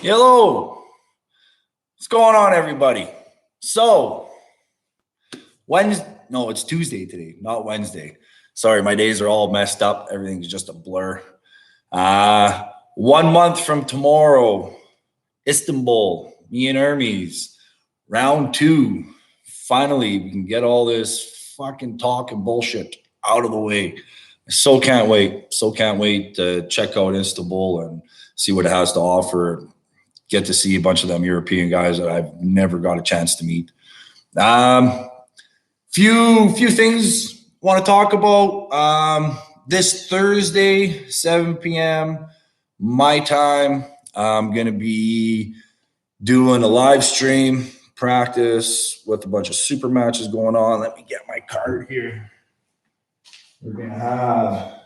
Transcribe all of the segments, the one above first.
Hello, what's going on, everybody? So, no, it's Tuesday today, not Wednesday. Sorry, my days are all messed up. Everything's just a blur. 1 month from tomorrow, Istanbul, me and Hermes, round 2. Finally, we can get all this fucking talk and bullshit out of the way. I so can't wait. So can't wait to check out Istanbul and see what it has to offer. Get to see a bunch of them European guys that I've never got a chance to meet. Few things I want to talk about. This Thursday, 7 p.m. my time, I'm going to be doing a live stream practice with a bunch of super matches going on. Let me get my card here. We're going to have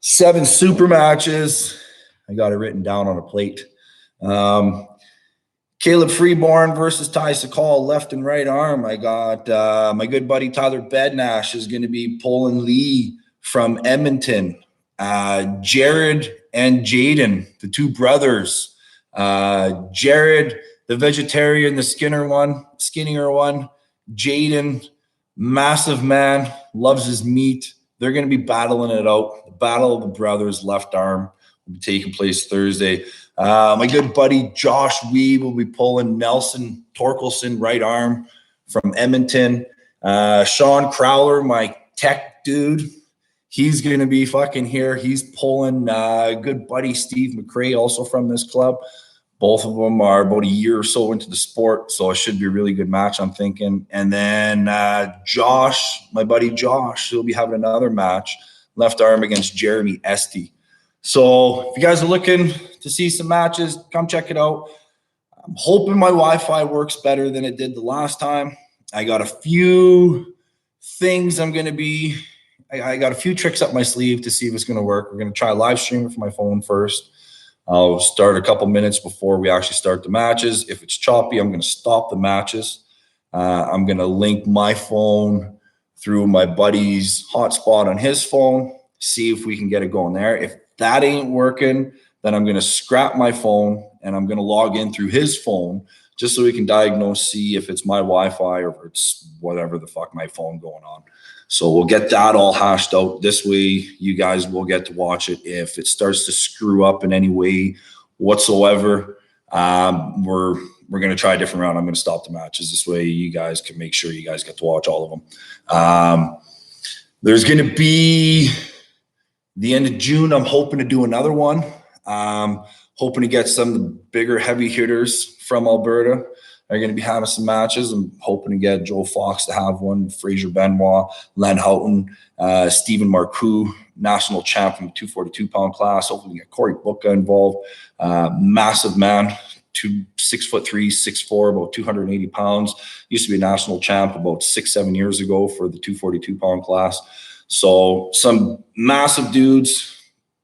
7 super matches. I got it written down on a plate. Caleb Freeborn versus Ty Sakal, left and right arm. I got my good buddy Tyler Bednash is going to be pulling Lee from Edmonton. Jared and Jaden, the 2 brothers. Jared, the vegetarian, the skinnier one. Jaden, massive man, loves his meat. They're going to be battling it out. The battle of the brothers, left arm, will be taking place Thursday. My good buddy Josh Weeb will be pulling Nelson Torkelson, right arm, from Edmonton. Sean Crowler, my tech dude, he's going to be fucking here. He's pulling good buddy Steve McRae, also from this club. Both of them are about a year or so into the sport, so it should be a really good match, I'm thinking. And then Josh, my buddy Josh, he'll be having another match, left arm against Jeremy Esty. So if you guys are looking to see some matches, come check it out. I'm hoping my Wi-Fi works better than it did the last time. I got a few things I got a few tricks up my sleeve to see if it's going to work. We're going to try live stream with my phone first. I'll start a couple minutes before we actually start the matches. If it's choppy, I'm going to stop the matches. I'm going to link my phone through my buddy's hotspot on his phone, see if we can get it going there. If that ain't working, then I'm going to scrap my phone and I'm going to log in through his phone just so we can diagnose, see if it's my Wi-Fi or if it's whatever the fuck my phone going on. So we'll get that all hashed out. This way you guys will get to watch it. If it starts to screw up in any way whatsoever, we're going to try a different round. I'm going to stop the matches. This way you guys can make sure you guys get to watch all of them. There's going to be the end of June. I'm hoping to do another one. Hoping to get some of the bigger heavy hitters from Alberta. They're going to be having some matches. I'm hoping to get Joe Fox to have one, Fraser Benoit, Len Houghton, Stephen Marcoux, national champion, 242-pound class. Hopefully get Corey Booka involved. Massive man, 6'3", 6'4", about 280 pounds. Used to be a national champ about 6-7 years ago for the 242-pound class. So some massive dudes,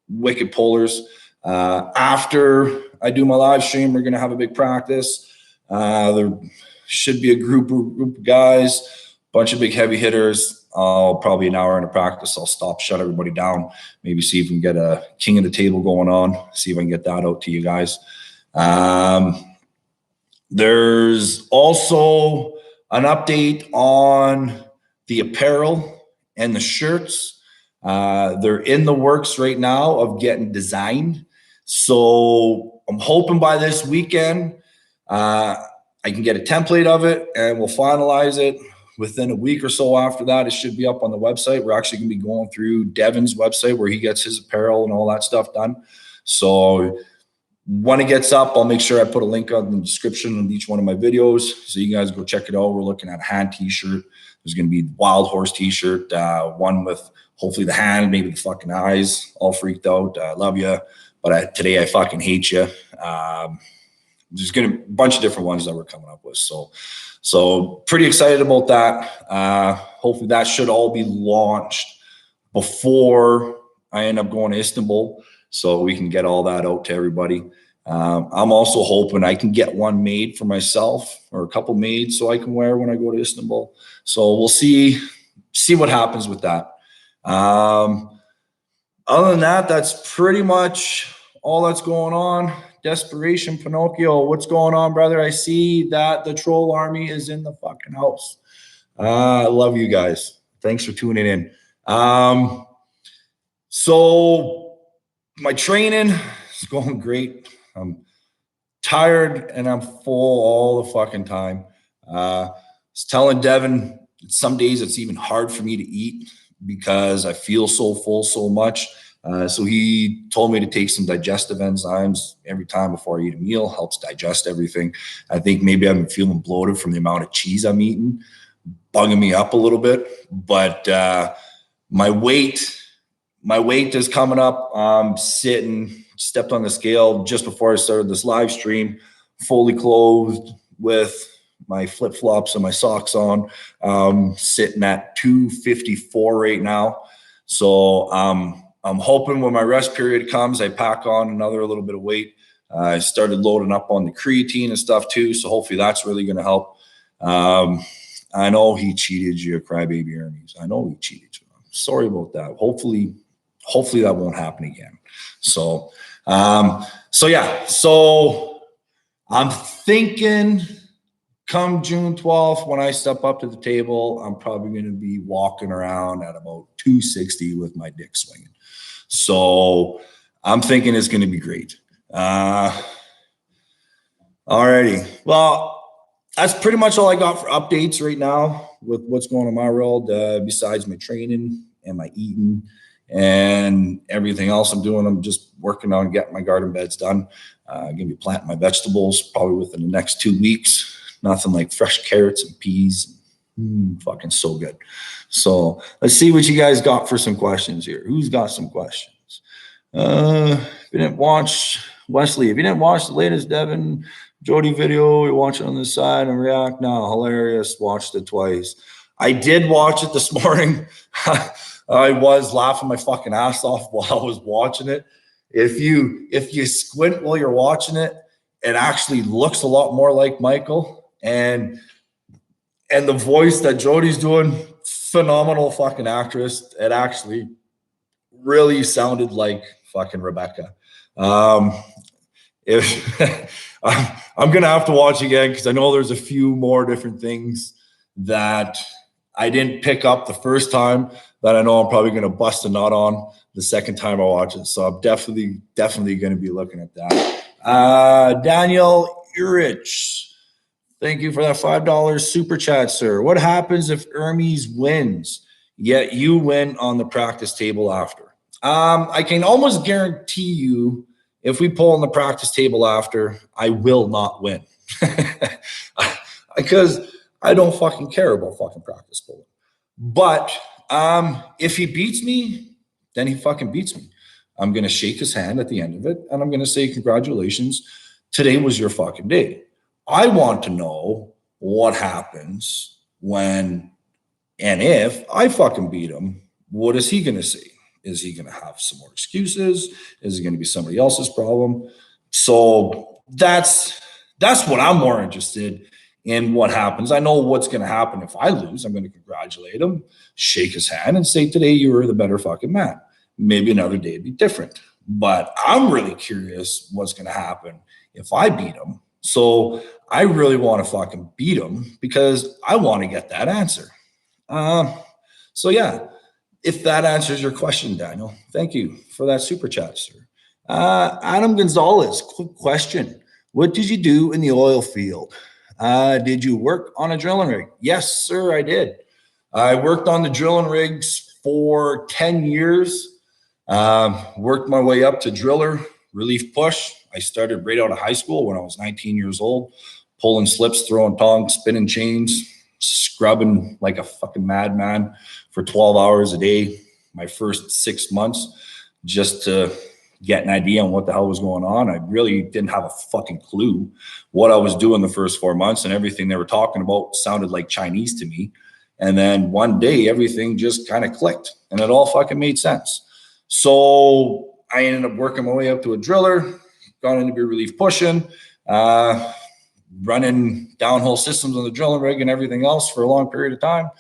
wicked pullers. After I do my live stream, we're going to have a big practice. There should be a group of guys, bunch of big heavy hitters. Probably an hour into practice, I'll stop, shut everybody down, maybe see if we can get a king of the table going on, see if I can get that out to you guys. There's also an update on the apparel and the shirts. They're in the works right now of getting designed. So I'm hoping by this weekend, I can get a template of it and we'll finalize it. Within a week or so after that, it should be up on the website. We're actually going to be going through Devin's website where he gets his apparel and all that stuff done. So when it gets up, I'll make sure I put a link on the description of each one of my videos so you guys go check it out. We're looking at a hand t-shirt. There's going to be Wild Horse t-shirt, one with hopefully the hand, maybe the fucking eyes, all freaked out. I love you, but today I fucking hate you. There's going to be a bunch of different ones that we're coming up with. So pretty excited about that. Hopefully that should all be launched before I end up going to Istanbul so we can get all that out to everybody. I'm also hoping I can get one made for myself or a couple made so I can wear when I go to Istanbul. So we'll see what happens with that. Other than that, that's pretty much all that's going on. Desperation Pinocchio, what's going on, brother? I see that the troll army is in the fucking house. I love you guys. Thanks for tuning in. So my training is going great. I'm tired and I'm full all the fucking time. I was telling Devin, some days it's even hard for me to eat because I feel so full so much. So he told me to take some digestive enzymes every time before I eat a meal, helps digest everything. I think maybe I've been feeling bloated from the amount of cheese I'm eating, bugging me up a little bit. But my weight is coming up. I'm stepped on the scale just before I started this live stream, fully clothed with my flip-flops and my socks on, sitting at 254 right now. So I'm hoping when my rest period comes, I pack on another little bit of weight. I started loading up on the creatine and stuff too, so hopefully that's really going to help. I know he cheated you, crybaby Hermes. I know he cheated you. I'm sorry about that. Hopefully that won't happen again. So yeah. So I'm thinking come June 12th, when I step up to the table, I'm probably going to be walking around at about 260 with my dick swinging. So I'm thinking it's going to be great. Alrighty. Well, that's pretty much all I got for updates right now with what's going on in my world, besides my training and my eating and everything else I'm doing. I'm just working on getting my garden beds done. I'm going to be planting my vegetables probably within the next 2 weeks. Nothing like fresh carrots and peas. Fucking so good. So let's see what you guys got for some questions here. Who's got some questions? If you didn't watch, Wesley, if you didn't watch the latest Devin Jody video, you're watching on the side and react now. Hilarious. Watched it twice. I did watch it this morning. I was laughing my fucking ass off while I was watching it. If you squint while you're watching it, it actually looks a lot more like Michael. And the voice that Jody's doing, phenomenal fucking actress. It actually really sounded like fucking Rebecca. If I'm gonna have to watch again because I know there's a few more different things that I didn't pick up the first time that I know I'm probably gonna bust a nut on the second time I watch it. So I'm definitely gonna be looking at that. Daniel Urich. Thank you for that $5 super chat, sir. What happens if Hermes wins, yet you win on the practice table after? I can almost guarantee you if we pull on the practice table after, I will not win. Because I don't fucking care about fucking practice pulling. But if he beats me, then he fucking beats me. I'm going to shake his hand at the end of it, and I'm going to say, congratulations. Today was your fucking day. I want to know what happens when and if I fucking beat him. What is he going to say? Is he going to have some more excuses? Is it going to be somebody else's problem? So that's what I'm more interested in, what happens. I know what's going to happen if I lose. I'm going to congratulate him, shake his hand, and say, today you were the better fucking man. Maybe another day would be different. But I'm really curious what's going to happen if I beat him. So I really want to fucking beat him because I want to get that answer. So yeah, if that answers your question, Daniel, thank you for that super chat, sir. Adam Gonzalez, quick question. What did you do in the oil field? Did you work on a drilling rig? Yes, sir, I did. I worked on the drilling rigs for 10 years. Worked my way up to driller, relief push. I started right out of high school when I was 19 years old, pulling slips, throwing tongs, spinning chains, scrubbing like a fucking madman for 12 hours a day, my first 6 months, just to get an idea on what the hell was going on. I really didn't have a fucking clue what I was doing the first 4 months, and everything they were talking about sounded like Chinese to me. And then one day, everything just kind of clicked, and it all fucking made sense. So I ended up working my way up to a driller, got into relief pushing, running downhole systems on the drilling rig and everything else for a long period of time.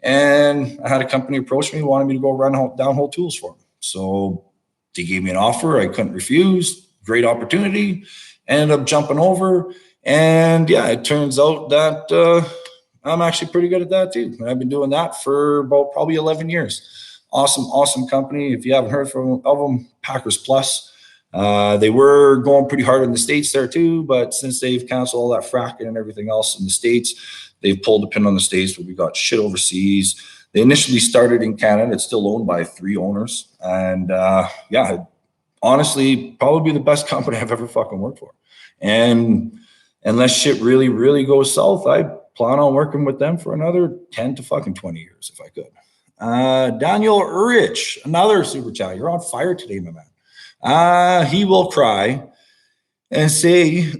And I had a company approach me, wanted me to go run downhole tools for them. So they gave me an offer I couldn't refuse. great opportunity. Ended up jumping over. And yeah, it turns out that I'm actually pretty good at that too. And I've been doing that for about probably 11 years. Awesome company. If you haven't heard of them, Packers Plus. They were going pretty hard in the States there too, but since they've canceled all that fracking and everything else in the States, they've pulled the pin on the States, but we got shit overseas. They initially started in Canada. It's still owned by 3 owners. And yeah, honestly, probably the best company I've ever fucking worked for. And unless shit really, really goes south, I plan on working with them for another 10 to fucking 20 years if I could. Daniel Rich, another super chat. You're on fire today, my man. He will cry and say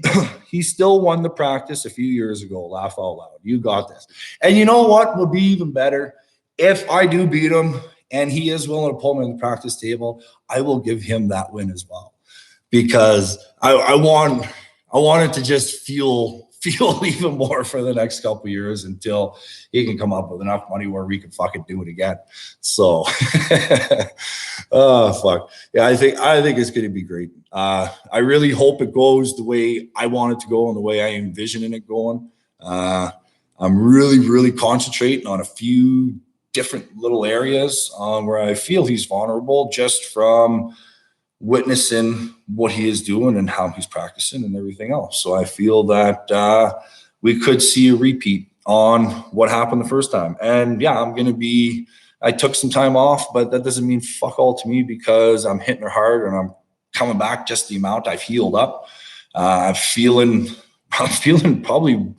he still won the practice a few years ago. Laugh out loud. You got this. And you know what would be even better? If I do beat him and he is willing to pull me on the practice table, I will give him that win as well. Because I wanted to just feel even more for the next couple of years until he can come up with enough money where we can fucking do it again. So, oh fuck yeah, I think it's going to be great. I really hope it goes the way I want it to go and the way I envision it going. I'm really concentrating on a few different little areas where I feel he's vulnerable just from witnessing what he is doing and how he's practicing and everything else. So I feel that we could see a repeat on what happened the first time. And yeah, I took some time off, but that doesn't mean fuck all to me because I'm hitting her hard and I'm coming back just the amount I've healed up. I'm feeling probably,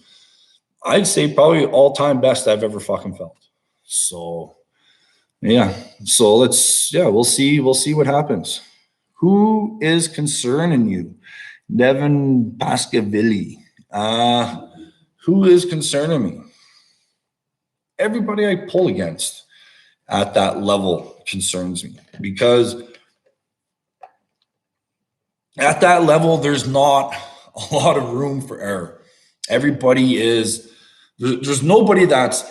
I'd say probably all-time best I've ever fucking felt. So yeah, we'll see what happens. Who is concerning you? Devin Pascavilli. Who is concerning me? Everybody I pull against at that level concerns me because at that level, there's not a lot of room for error. There's nobody that's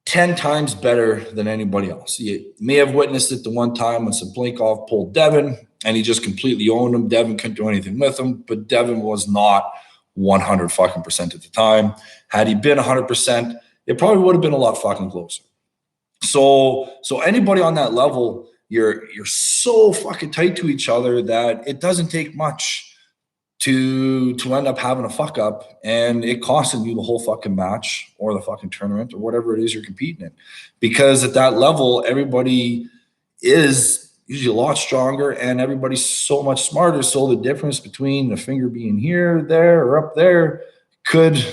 10 times better than anybody else. You may have witnessed it the one time when Sablenkov pulled Devin and he just completely owned him. Devin couldn't do anything with him, but Devin was not 100 fucking percent at the time. Had he been 100%, it probably would have been a lot fucking closer. So anybody on that level, you're so fucking tight to each other that it doesn't take much to end up having a fuck up and it costing you the whole fucking match or the fucking tournament or whatever it is you're competing in. Because at that level, everybody is usually a lot stronger and everybody's so much smarter. So the difference between the finger being here, there, or up there could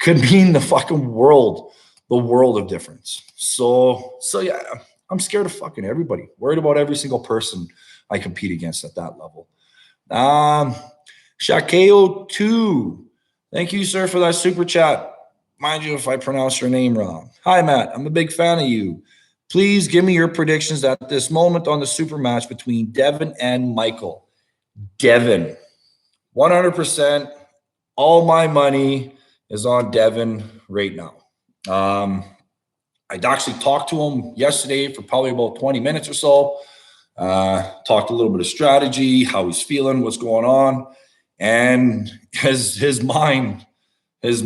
mean the fucking world of difference. So yeah, I'm scared of fucking everybody. Worried about every single person I compete against at that level. Shakeo 2. Thank you, sir, for that super chat. Mind you if I pronounce your name wrong. Hi, Matt. I'm a big fan of you. Please give me your predictions at this moment on the super match between Devin and Michael. Devin, 100%. All my money is on Devin right now. I'd actually talked to him yesterday for probably about 20 minutes or so. Talked a little bit of strategy, how he's feeling, what's going on. And his mind is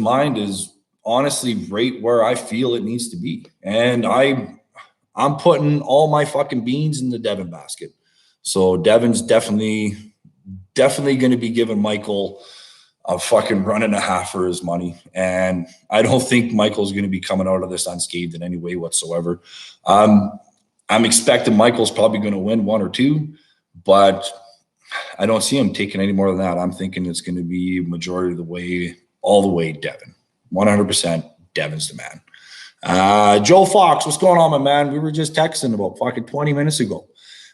honestly right where I feel it needs to be. And I'm putting all my fucking beans in the Devin basket. So Devin's definitely going to be giving Michael a fucking run and a half for his money. And I don't think Michael's going to be coming out of this unscathed in any way whatsoever. I'm expecting Michael's probably going to win 1 or 2, but I don't see him taking any more than that. I'm thinking it's going to be majority of the way, all the way Devin. 100% Devin's the man. Joe Fox, what's going on, my man? We were just texting about fucking 20 minutes ago.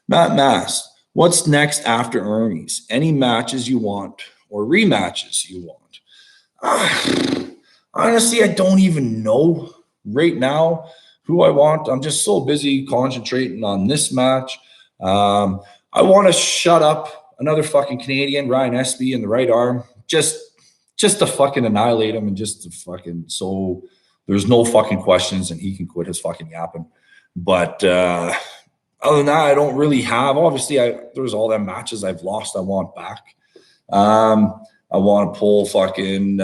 Matt Mass, what's next after Ernie's? Any matches you want or rematches you want? Honestly, I don't even know right now who I want. I'm just so busy concentrating on this match. I want to shut up another fucking Canadian, Ryan Espy, in the right arm, just to fucking annihilate him and just to fucking, so there's no fucking questions and he can quit his fucking yapping. But other than that, I don't really have, obviously there's all them matches I've lost I want back. I want to pull fucking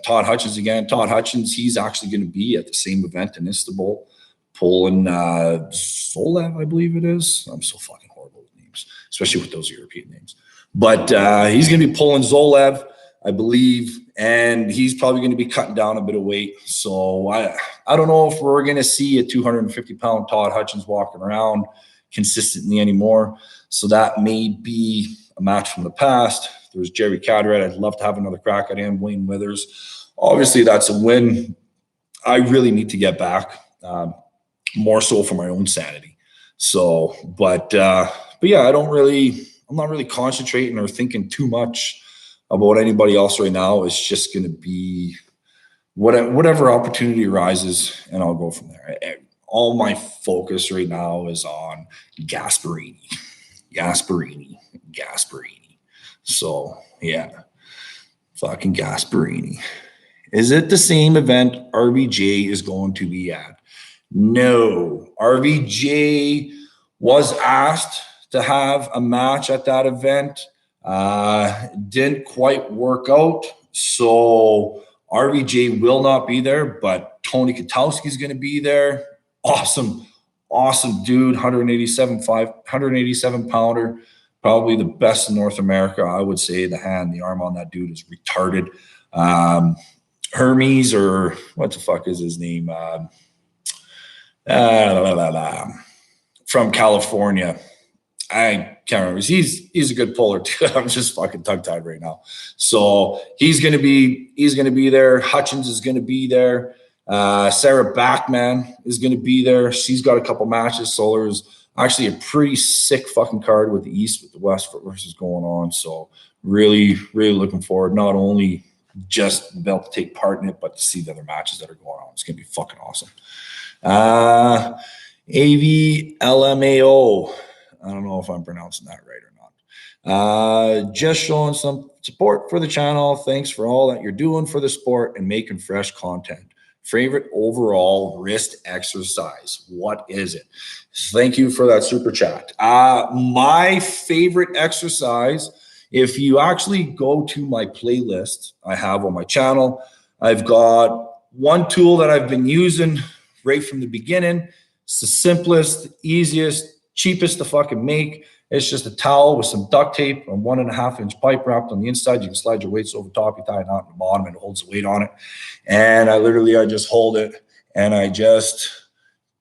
Todd Hutchins again. Todd Hutchins, he's actually going to be at the same event in Istanbul, pulling Solev, I believe it is. I'm so fucking horrible with names, especially with those European names. But he's going to be pulling Zolev, I believe, and he's probably going to be cutting down a bit of weight. So I don't know if we're going to see a 250-pound Todd Hutchins walking around consistently anymore. So that may be a match from the past. There's Jerry Cadret. I'd love to have another crack at him. Wayne Withers. Obviously, that's a win. I really need to get back, more so for my own sanity. So, but yeah, I'm not really concentrating or thinking too much about anybody else right now. It's just going to be whatever opportunity arises, and I'll go from there. All my focus right now is on Gasparini. So, yeah, fucking Gasparini. Is it the same event RBJ is going to be at? No. RBJ was asked to have a match at that event. Didn't quite work out. So RBJ will not be there, but Tony Katowski is going to be there. Awesome dude, 187 pounder. Probably the best in North America, I would say. The arm on that dude is retarded. Hermes, or what the fuck is his name? From California. I can't remember. He's a good puller too. I'm just fucking tongue-tied right now. So he's gonna be there. Hutchins is gonna be there. Sarah Backman is gonna be there. She's got a couple matches. So there's actually a pretty sick fucking card with the East with the West versus going on. So really, really looking forward, not only just to be able to take part in it, but to see the other matches that are going on. It's gonna be fucking awesome. AVLMAO. I don't know if I'm pronouncing that right or not. Just showing some support for the channel. Thanks for all that you're doing for the sport and making fresh content. Favorite overall wrist exercise? What is it? Thank you for that super chat. My favorite exercise, if you actually go to my playlist I have on my channel, I've got one tool that I've been using right from the beginning. It's the simplest, easiest, cheapest to fucking make. It's just a towel with some duct tape and 1.5-inch pipe wrapped on the inside. You can slide your weights over top, you tie it out on the bottom, and it holds the weight on it. And I just hold it and I just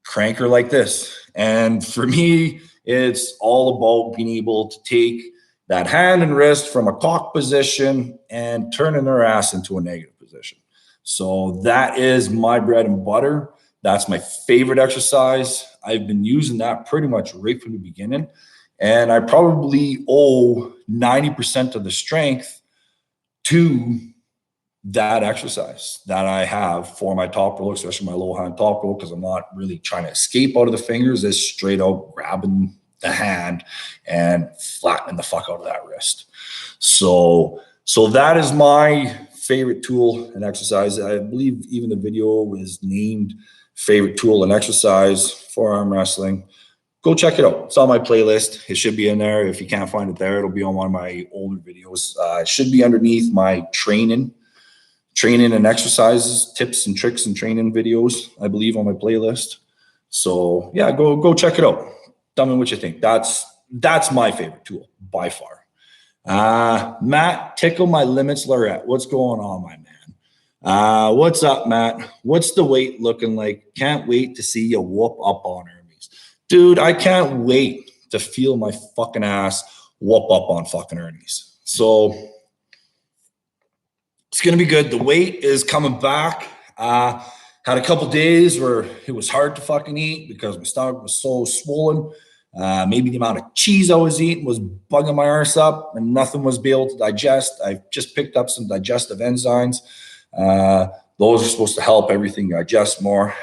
crank her like this. And for me, it's all about being able to take that hand and wrist from a cock position and turning their ass into a negative position. So that is my bread and butter. That's my favorite exercise. I've been using that pretty much right from the beginning. And I probably owe 90% of the strength to that exercise that I have for my top row, especially my low hand top row, because I'm not really trying to escape out of the fingers. It's straight out grabbing the hand and flattening the fuck out of that wrist. So that is my favorite tool and exercise. I believe even the video was named favorite tool and exercise for arm wrestling. Go check it out. It's on my playlist. It should be in there. If you can't find it there, it'll be on one of my older videos. It should be underneath my training and exercises, tips and tricks and training videos, I believe, on my playlist. So yeah, go check it out. Tell me what you think. That's my favorite tool by far. Matt, tickle my limits, Lorette. What's going on, my man? What's up, Matt? What's the weight looking like? Can't wait to see you whoop up on Hermes. Dude, I can't wait to feel my fucking ass whoop up on fucking Hermes. So it's going to be good. The weight is coming back. Had a couple days where it was hard to fucking eat because my stomach was so swollen. Maybe the amount of cheese I was eating was bugging my arse up and nothing was able to digest. I just picked up some digestive enzymes. Those are supposed to help everything digest more.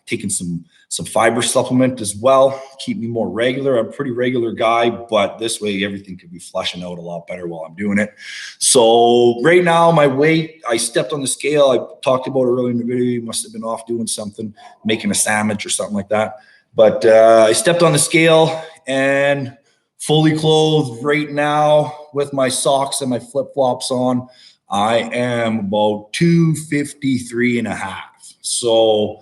Taking some fiber supplement as well, keep me more regular. I'm a pretty regular guy, but this way everything could be flushing out a lot better while I'm doing it. So right now my weight, I stepped on the scale. I talked about it earlier in the video. You must have been off doing something, making a sandwich or something like that. But I stepped on the scale, and fully clothed right now with my socks and my flip-flops on, I am about 253 and a half. So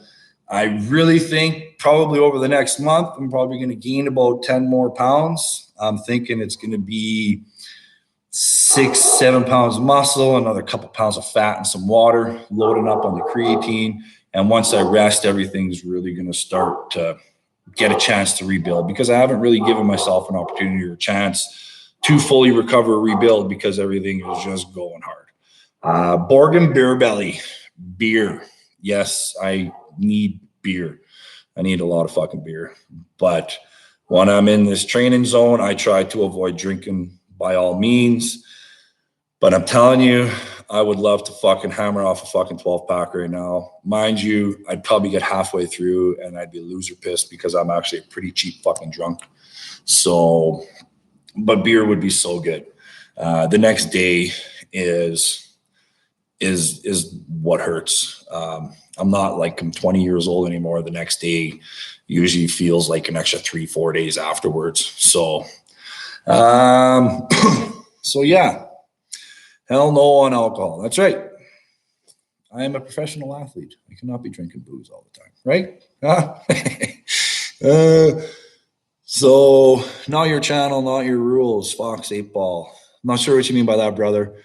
I really think probably over the next month, I'm probably going to gain about 10 more pounds. I'm thinking it's going to be 6-7 pounds of muscle, another couple pounds of fat and some water, loading up on the creatine. And once I rest, everything's really going to start to get a chance to rebuild, because I haven't really given myself an opportunity or a chance to fully recover or rebuild because everything is just going hard. Borgen Beer Belly, beer. Yes, I need beer. I need a lot of fucking beer. But when I'm in this training zone, I try to avoid drinking by all means. But I'm telling you, I would love to fucking hammer off a fucking 12 pack right now. Mind you, I'd probably get halfway through and I'd be loser pissed because I'm actually a pretty cheap fucking drunk. So, but beer would be so good. The next day is what hurts. I'm not like I'm 20 years old anymore. The next day usually feels like an extra 3-4 days afterwards. So, so yeah. Hell no on alcohol. That's right. I am a professional athlete. I cannot be drinking booze all the time, right? So not your channel, not your rules, Fox 8 Ball. I'm not sure what you mean by that, brother.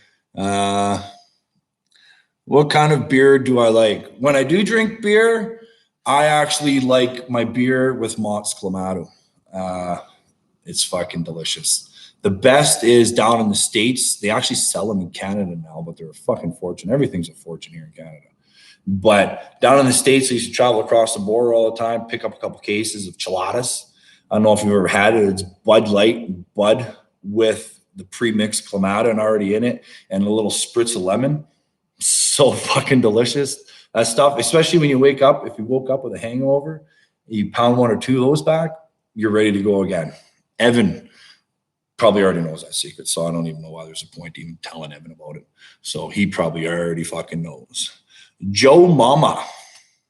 What kind of beer do I like? When I do drink beer, I actually like my beer with Mott's Clamato. It's fucking delicious. The best is down in the States. They actually sell them in Canada now, but they're a fucking fortune. Everything's a fortune here in Canada. But down in the States, I used to travel across the border all the time, pick up a couple cases of Cheladas. I don't know if you've ever had it. It's Bud Light, Bud with the pre-mixed Clamato and already in it, and a little spritz of lemon. So fucking delicious. That stuff, especially when you wake up, if you woke up with a hangover, you pound 1 or 2 of those back, you're ready to go again. Evan probably already knows that secret, so I don't even know why there's a point even telling Evan about it. So he probably already fucking knows. Joe Mama,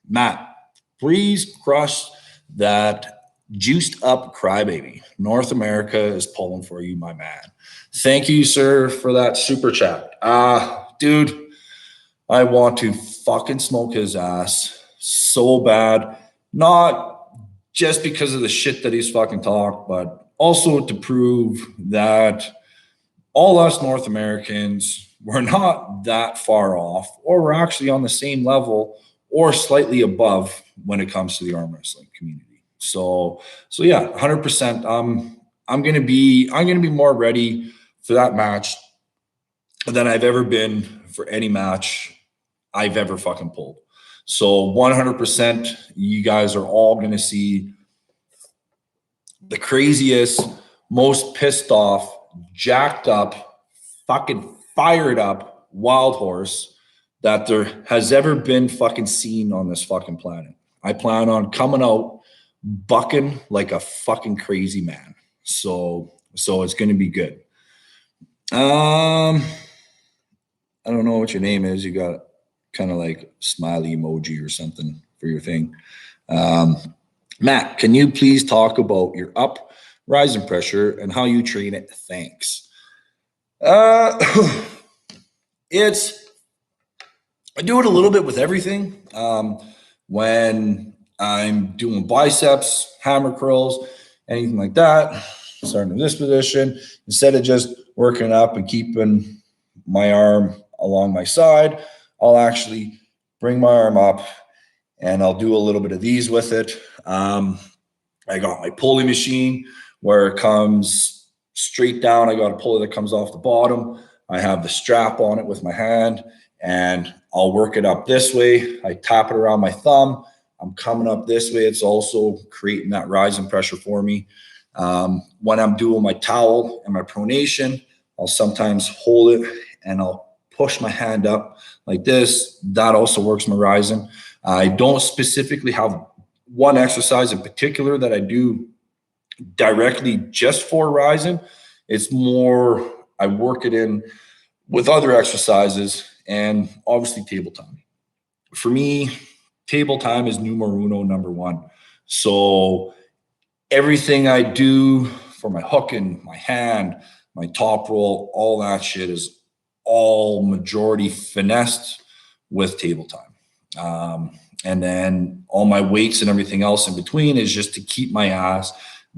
Matt, please crush that juiced up crybaby. North America is pulling for you, my man. Thank you, sir, for that super chat. Dude, I want to fucking smoke his ass so bad. Not just because of the shit that he's fucking talked, but also to prove that all us North Americans, we're not that far off, or we're actually on the same level or slightly above when it comes to the arm wrestling community. So yeah, 100%. I'm gonna be more ready for that match than I've ever been for any match I've ever fucking pulled. So 100%, you guys are all gonna see the craziest, most pissed off, jacked up, fucking fired up wild horse that there has ever been fucking seen on this fucking planet. I plan on coming out bucking like a fucking crazy man. So it's going to be good. I don't know what your name is. You got kind of like smiley emoji or something for your thing. Matt, can you please talk about your rise in pressure and how you train it? Thanks. I do it a little bit with everything. When I'm doing biceps, hammer curls, anything like that, starting in this position, instead of just working up and keeping my arm along my side, I'll actually bring my arm up and I'll do a little bit of these with it. I got my pulley machine where it comes straight down. I got a pulley that comes off the bottom. I have the strap on it with my hand, and I'll work it up this way. I tap it around my thumb. I'm coming up this way. It's also creating that rise in pressure for me. When I'm doing my towel and my pronation, I'll sometimes hold it and I'll push my hand up like this. That also works my rising. I don't specifically have one exercise in particular that I do directly just for rising. It's more, I work it in with other exercises and obviously table time. For me, table time is numero uno, number one. So everything I do for my hook in my hand, my top roll, all that shit is all majority finessed with table time. And then all my weights and everything else in between is just to keep my ass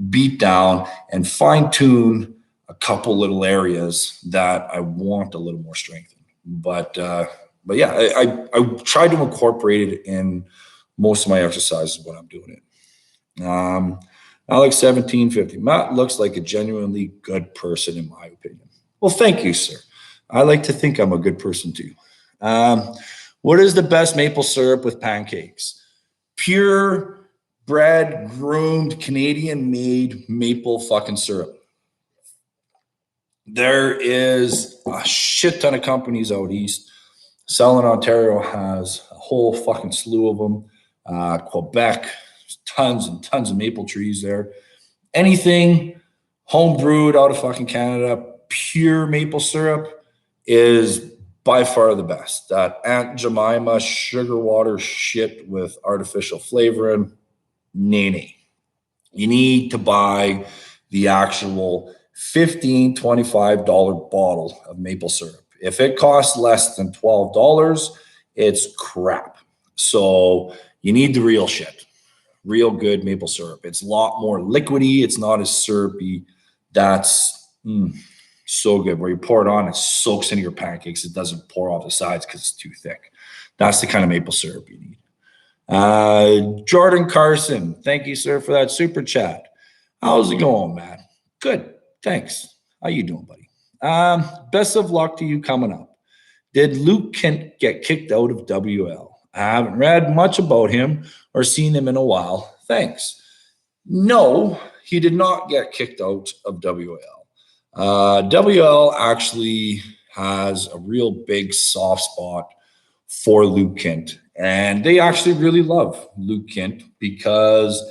beat down and fine tune a couple little areas that I want a little more strength in. But yeah, I try to incorporate it in most of my exercises when I'm doing it. Alex 1750. Matt looks like a genuinely good person, in my opinion. Well, thank you, sir. I like to think I'm a good person too. What is the best maple syrup with pancakes? Pure bred, groomed, Canadian-made maple fucking syrup. There is a shit ton of companies out east. Southern Ontario has a whole fucking slew of them. Quebec, tons and tons of maple trees there. Anything home brewed out of fucking Canada, pure maple syrup is by far the best. That Aunt Jemima sugar water shit with artificial flavoring, nay. You need to buy the actual $15, $25 bottle of maple syrup. If it costs less than $12, it's crap. So you need the real shit, real good maple syrup. It's a lot more liquidy. It's not as syrupy. That's so good. Where you pour it on, it soaks into your pancakes. It doesn't pour off the sides because it's too thick. That's the kind of maple syrup you need. Jordan Carson, thank you, sir, for that super chat. How's it going, man? Good. Thanks. How you doing, buddy? Best of luck to you coming up. Did Luke Kent get kicked out of WL? I haven't read much about him or seen him in a while. Thanks. No, he did not get kicked out of WL. WL actually has a real big soft spot for Luke Kent. And they actually really love Luke Kent because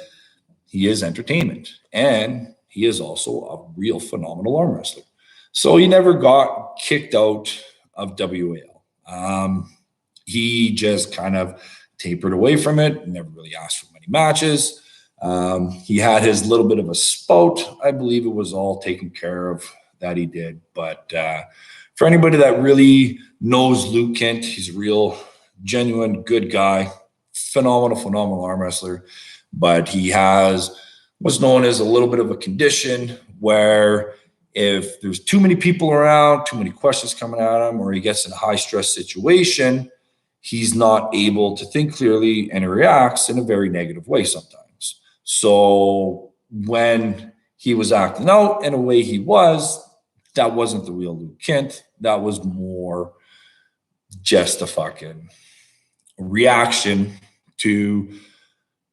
he is entertainment. And he is also a real phenomenal arm wrestler. So he never got kicked out of WAL. He just kind of tapered away from it, never really asked for many matches. He had his little bit of a spout. I believe it was all taken care of that he did. But for anybody that really knows Luke Kent, he's a real, genuine, good guy, phenomenal arm wrestler. But he has what's known as a little bit of a condition where if there's too many people around, too many questions coming at him, or he gets in a high stress situation, he's not able to think clearly and he reacts in a very negative way sometimes. So when he was acting out in a way he was, that wasn't the real Luke Kent. That was more just a fucking reaction to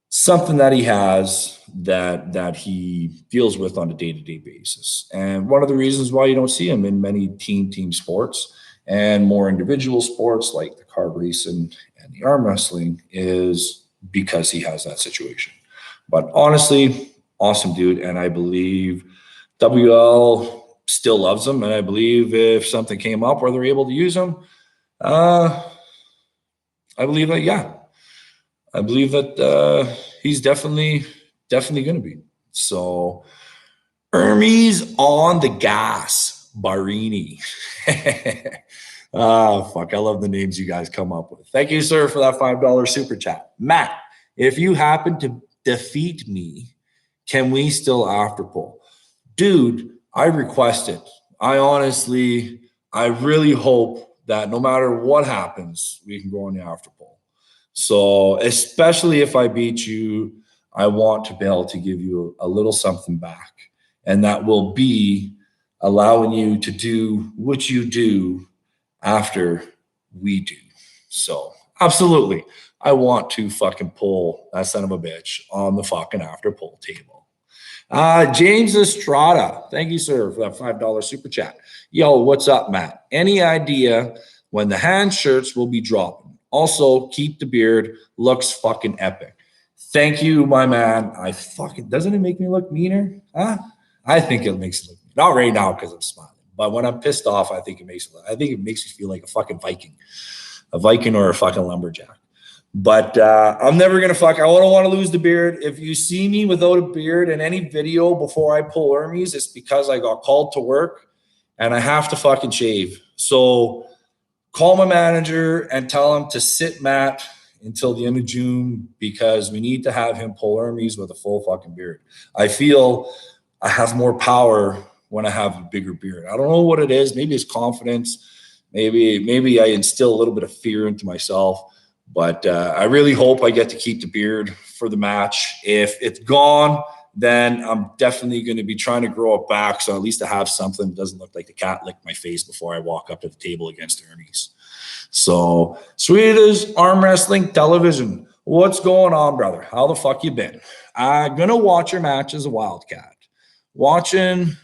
something that he has that he deals with on a day-to-day basis. And one of the reasons why you don't see him in many team sports and more individual sports like the car racing and the arm wrestling is because he has that situation. But honestly, awesome dude. And I believe WL still loves him. And I believe if something came up where they're able to use him, I believe that, yeah. I believe that he's definitely going to be. So Hermes on the gas, Barini. Fuck, I love the names you guys come up with. Thank you, sir, for that $5 super chat. Matt, if you happen to defeat me, can we still after pull? Dude, I request it. I really hope that no matter what happens, we can go on the after pull. So especially if I beat you, I want to be able to give you a little something back. And that will be allowing you to do what you do after we do. So absolutely, I want to fucking pull that son of a bitch on the fucking after pull table. James Estrada, thank you, sir, for that $5 super chat. Yo, what's up, Matt? Any idea when the hand shirts will be dropping? Also, keep the beard. Looks fucking epic. Thank you, my man. Doesn't it make me look meaner? Huh? I think it makes it look, not right now because I'm smiling, but when I'm pissed off, I think it makes me feel like a fucking Viking or a fucking lumberjack. But I'm never going to fuck. I don't want to lose the beard. If you see me without a beard in any video before I pull Hermes, it's because I got called to work and I have to fucking shave. So call my manager and tell him to sit Matt until the end of June because we need to have him pull Hermes with a full fucking beard. I feel I have more power when I have a bigger beard. I don't know what it is. Maybe it's confidence. Maybe I instill a little bit of fear into myself. But I really hope I get to keep the beard for the match. If it's gone, then I'm definitely going to be trying to grow it back. So at least I have something that doesn't look like the cat licked my face before I walk up to the table against Hermes. So Swedish Arm Wrestling Television. What's going on, brother? How the fuck you been? I'm going to watch your match as a Wildcat. Watching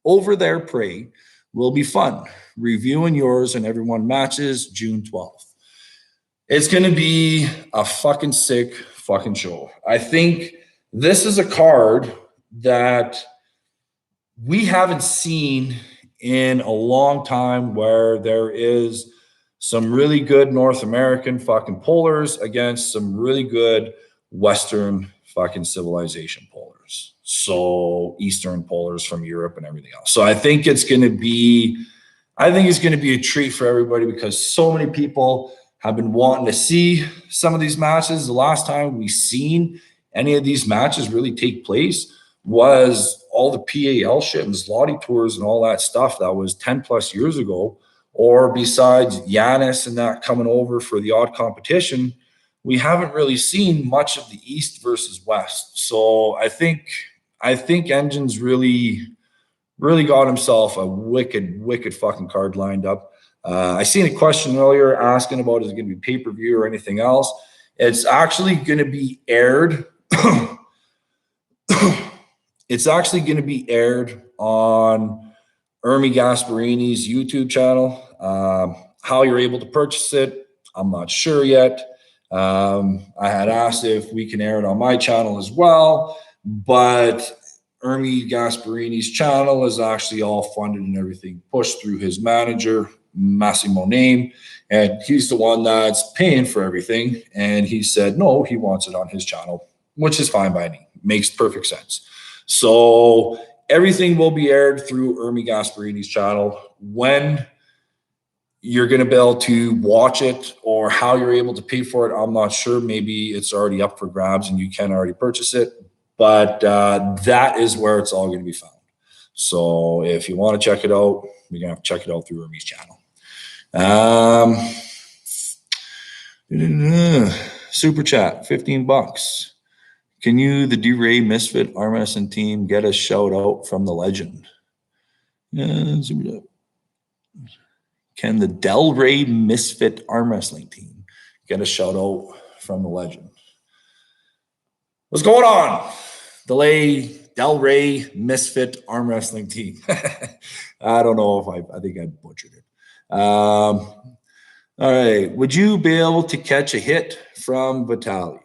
over there pray will be fun. Reviewing yours and everyone matches June 12th. It's going to be a fucking sick fucking show. I think this is a card that we haven't seen in a long time where there is some really good North American fucking pullers against some really good Western fucking civilization pullers. So Eastern pullers from Europe and everything else. So I think it's going to be a treat for everybody because so many people have been wanting to see some of these matches. The last time we seen any of these matches really take place was all the PAL shit and Zloty tours and all that stuff that was 10 plus years ago. Or besides Giannis and that coming over for the odd competition, we haven't really seen much of the East versus West. So I think Engine's really got himself a wicked fucking card lined up. I seen a question earlier asking about is it going to be pay-per-view or anything else. It's actually going to be aired. It's actually going to be aired on Ermi Gasparini's YouTube channel. How you're able to purchase it, I'm not sure yet. I had asked if we can air it on my channel as well, but Ermi Gasparini's channel is actually all funded and everything pushed through his manager, Massimo Name, and he's the one that's paying for everything. And he said, no, he wants it on his channel, which is fine by me. Makes perfect sense. So everything will be aired through Ermi Gasparini's channel. When you're going to be able to watch it or how you're able to pay for it, I'm not sure. Maybe it's already up for grabs and you can already purchase it. But that is where it's all going to be found. So if you want to check it out, you're going to have to check it out through Ermi's channel. Super chat, $15. Can you, the D-Ray Misfit Arm Wrestling team, get a shout out from the legend? Can the Del Rey Misfit Arm Wrestling team get a shout out from the legend? What's going on? Del Rey Misfit Arm Wrestling team. I don't know if I think I butchered it. All right. Would you be able to catch a hit from Vitali?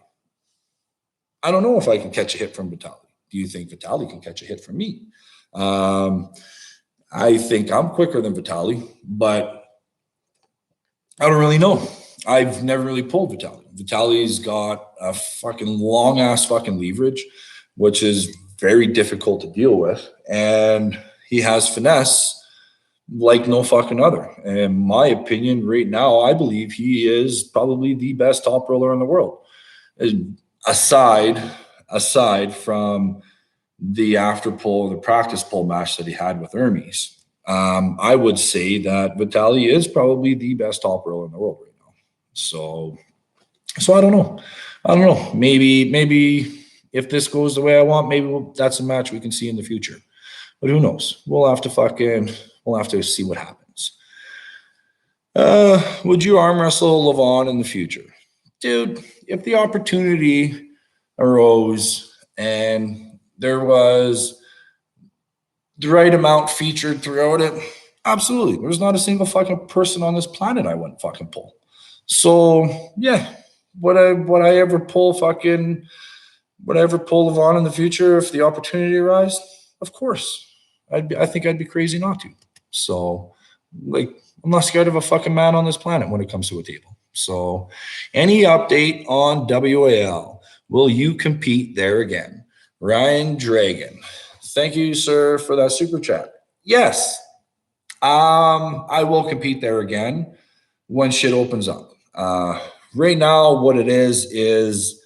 I don't know if I can catch a hit from Vitali. Do you think Vitali can catch a hit from me? I think I'm quicker than Vitali, but I don't really know. I've never really pulled Vitali. Vitali's got a fucking long ass fucking leverage, which is very difficult to deal with. And he has finesse like no fucking other. In my opinion, right now, I believe he is probably the best top roller in the world. Aside from the after pull, the practice pull match that he had with Hermes, I would say that Vitali is probably the best top roller in the world right now. So I don't know. Maybe if this goes the way I want, maybe that's a match we can see in the future. But who knows? We'll have to see what happens. Would you arm wrestle Levon in the future? Dude, if the opportunity arose and there was the right amount featured throughout it, absolutely. There's not a single fucking person on this planet I wouldn't fucking pull. So yeah, would I ever pull Levon in the future if the opportunity arose? Of course. I think I'd be crazy not to. So, like, I'm not scared of a fucking man on this planet when it comes to a table. So any update on WAL? Will you compete there again? Ryan Dragon. Thank you, sir, for that super chat. Yes, I will compete there again when shit opens up. Right now, what it is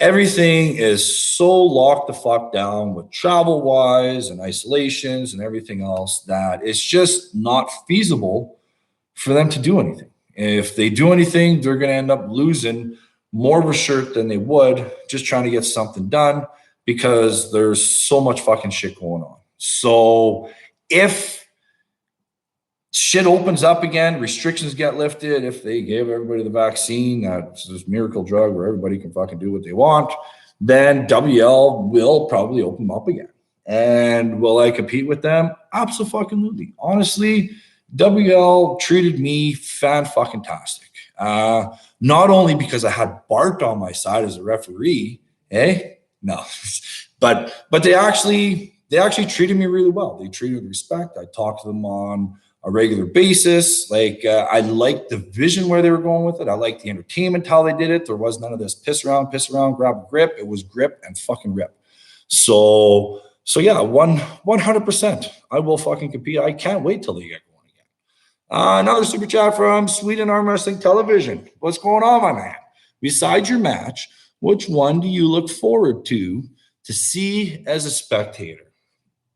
everything is so locked the fuck down with travel wise and isolations and everything else that it's just not feasible for them to do anything. If they do anything, they're going to end up losing more of a shirt than they would just trying to get something done because there's so much fucking shit going on. So if shit opens up again, restrictions get lifted, if they give everybody the vaccine, that's this miracle drug where everybody can fucking do what they want, then WL will probably open up again. And will I compete with them? Absolutely. Honestly, WL treated me fan-fucking-tastic. Not only because I had Bart on my side as a referee, no, but they actually treated me really well. They treated me with respect. I talked to them on a regular basis. I liked the vision where they were going with it. I liked the entertainment, how they did it. There was none of this piss around, grab a grip. It was grip and fucking rip. So yeah, 100%. I will fucking compete. I can't wait till they get going again. Another super chat from Sweden Arm Wrestling Television. What's going on, my man? Besides your match, which one do you look forward to see as a spectator?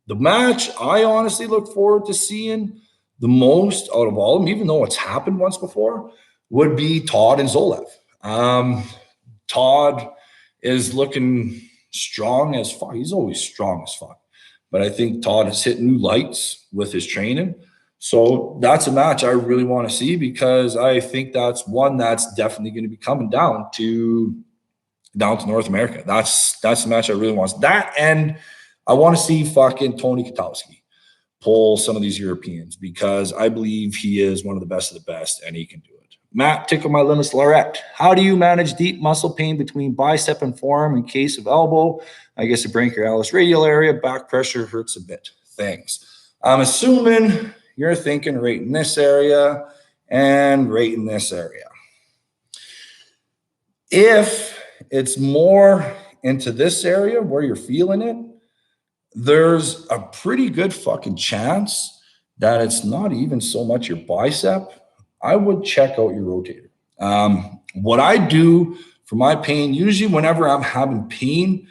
The match I honestly look forward to seeing the most out of all of them, even though it's happened once before, would be Todd and Zolev. Todd is looking strong as fuck. He's always strong as fuck. But I think Todd has hit new lights with his training. So that's a match I really want to see because I think that's one that's definitely going to be coming down to North America. That's the match I really want. That, and I want to see fucking Tony Kotowski pull some of these Europeans because I believe he is one of the best of the best and he can do it. Matt, Tickle My Limits Lorette. How do you manage deep muscle pain between bicep and forearm in case of elbow? I guess the brachialis radial area, back pressure hurts a bit. Thanks. I'm assuming you're thinking right in this area and right in this area. If it's more into this area where you're feeling it, there's a pretty good fucking chance that it's not even so much your bicep. I would check out your rotator. What I do for my pain, usually whenever I'm having pain,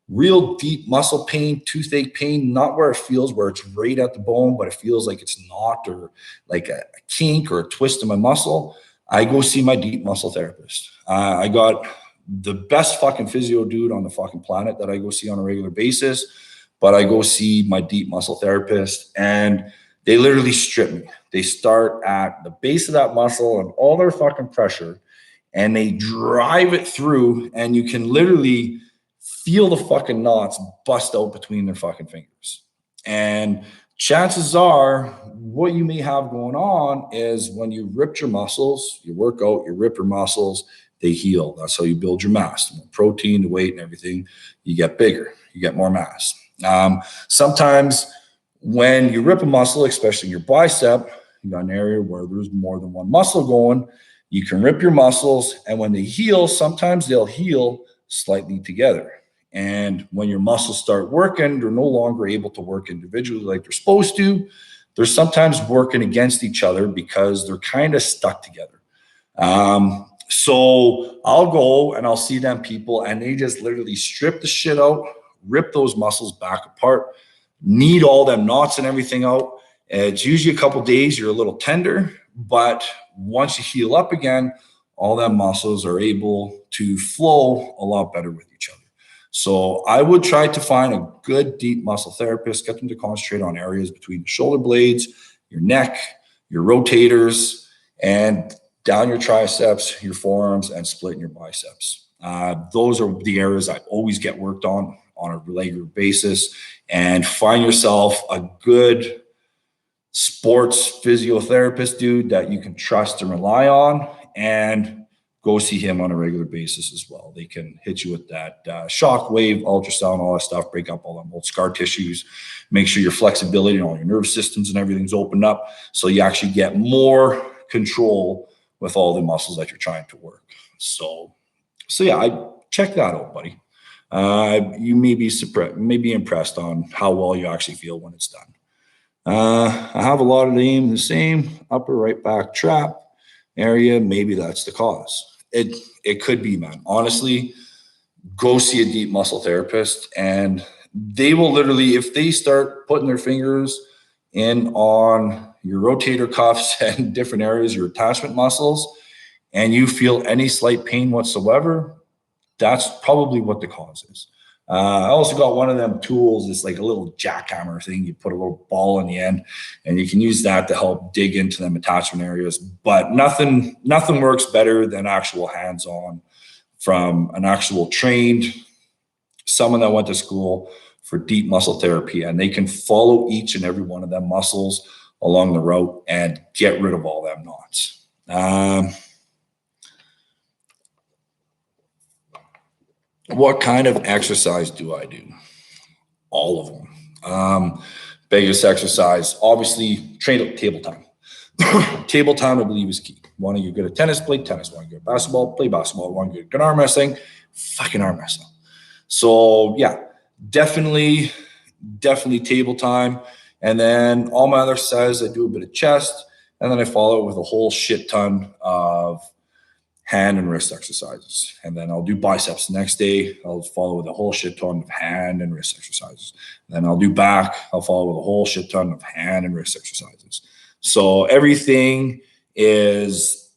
real deep muscle pain, toothache pain, not where it feels where it's right at the bone, but it feels like it's not, or like a kink or a twist in my muscle, I go see my deep muscle therapist. I got the best fucking physio dude on the fucking planet that I go see on a regular basis, but I go see my deep muscle therapist and they literally strip me. They start at the base of that muscle and all their fucking pressure and they drive it through and you can literally feel the fucking knots bust out between their fucking fingers. And chances are what you may have going on is when you rip your muscles, you work out, you rip your muscles, they heal. That's how you build your mass. The more protein, the weight and everything, you get bigger, you get more mass. Sometimes when you rip a muscle, especially your bicep, you got an area where there's more than one muscle going, you can rip your muscles. And when they heal, sometimes they'll heal slightly together. And when your muscles start working, they're no longer able to work individually like they're supposed to. They're sometimes working against each other because they're kind of stuck together. So I'll go and I'll see them people and they just literally strip the shit out, rip those muscles back apart, knead all them knots and everything out. It's usually a couple days, you're a little tender, but once you heal up again, all them muscles are able to flow a lot better with each other. So I would try to find a good deep muscle therapist, get them to concentrate on areas between the shoulder blades, your neck, your rotators, and down your triceps, your forearms, and splitting your biceps. Those are the areas I always get worked on a regular basis. And find yourself a good sports physiotherapist, dude, that you can trust and rely on, and go see him on a regular basis as well. They can hit you with that shock wave, ultrasound, all that stuff, break up all them old scar tissues, make sure your flexibility and all your nerve systems and everything's opened up so you actually get more control with all the muscles that you're trying to work. So yeah, I check that out, buddy. You may be impressed on how well you actually feel when it's done. I have a lot of aim in the same upper right back trap area. Maybe that's the cause. It could be, man. Honestly, go see a deep muscle therapist, and they will literally, if they start putting their fingers in on your rotator cuffs and different areas, your attachment muscles, and you feel any slight pain whatsoever, that's probably what the cause is. I also got one of them tools. It's like a little jackhammer thing. You put a little ball in the end, and you can use that to help dig into them attachment areas. But nothing works better than actual hands-on from an actual trained, someone that went to school for deep muscle therapy, and they can follow each and every one of them muscles along the route and get rid of all them knots. What kind of exercise do I do? All of them. Biggest exercise, obviously, table time. Table time, I believe, is key. Want to get good at tennis, play tennis. Want to get good at basketball, play basketball. Want to get good at arm wrestling, fucking arm wrestling. So yeah, definitely table time. And then all my other exercises, I do a bit of chest, and then I follow it with a whole shit ton of hand and wrist exercises. And then I'll do biceps the next day. I'll follow with a whole shit ton of hand and wrist exercises. And then I'll do back. I'll follow with a whole shit ton of hand and wrist exercises. So everything is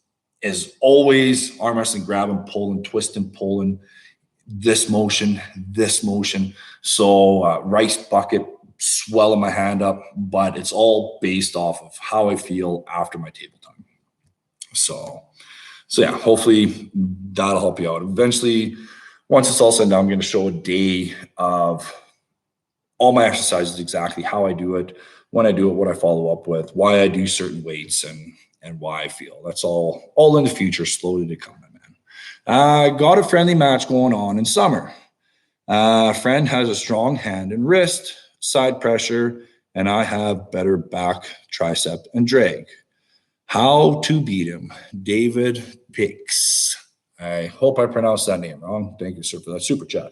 always arm wrestling, grabbing, pulling, twisting, pulling, this motion. So rice bucket, swelling my hand up, but it's all based off of how I feel after my table time. So yeah, hopefully that'll help you out. Eventually, once it's all said and done, I'm going to show a day of all my exercises, exactly how I do it, when I do it, what I follow up with, why I do certain weights, and why I feel. That's all in the future, slowly to come, man. Got a friendly match going on in summer. Friend has a strong hand and wrist, side pressure, and I have better back, tricep, and drag. How to beat him? David Picks. I hope I pronounced that name wrong. Thank you, sir, for that super chat.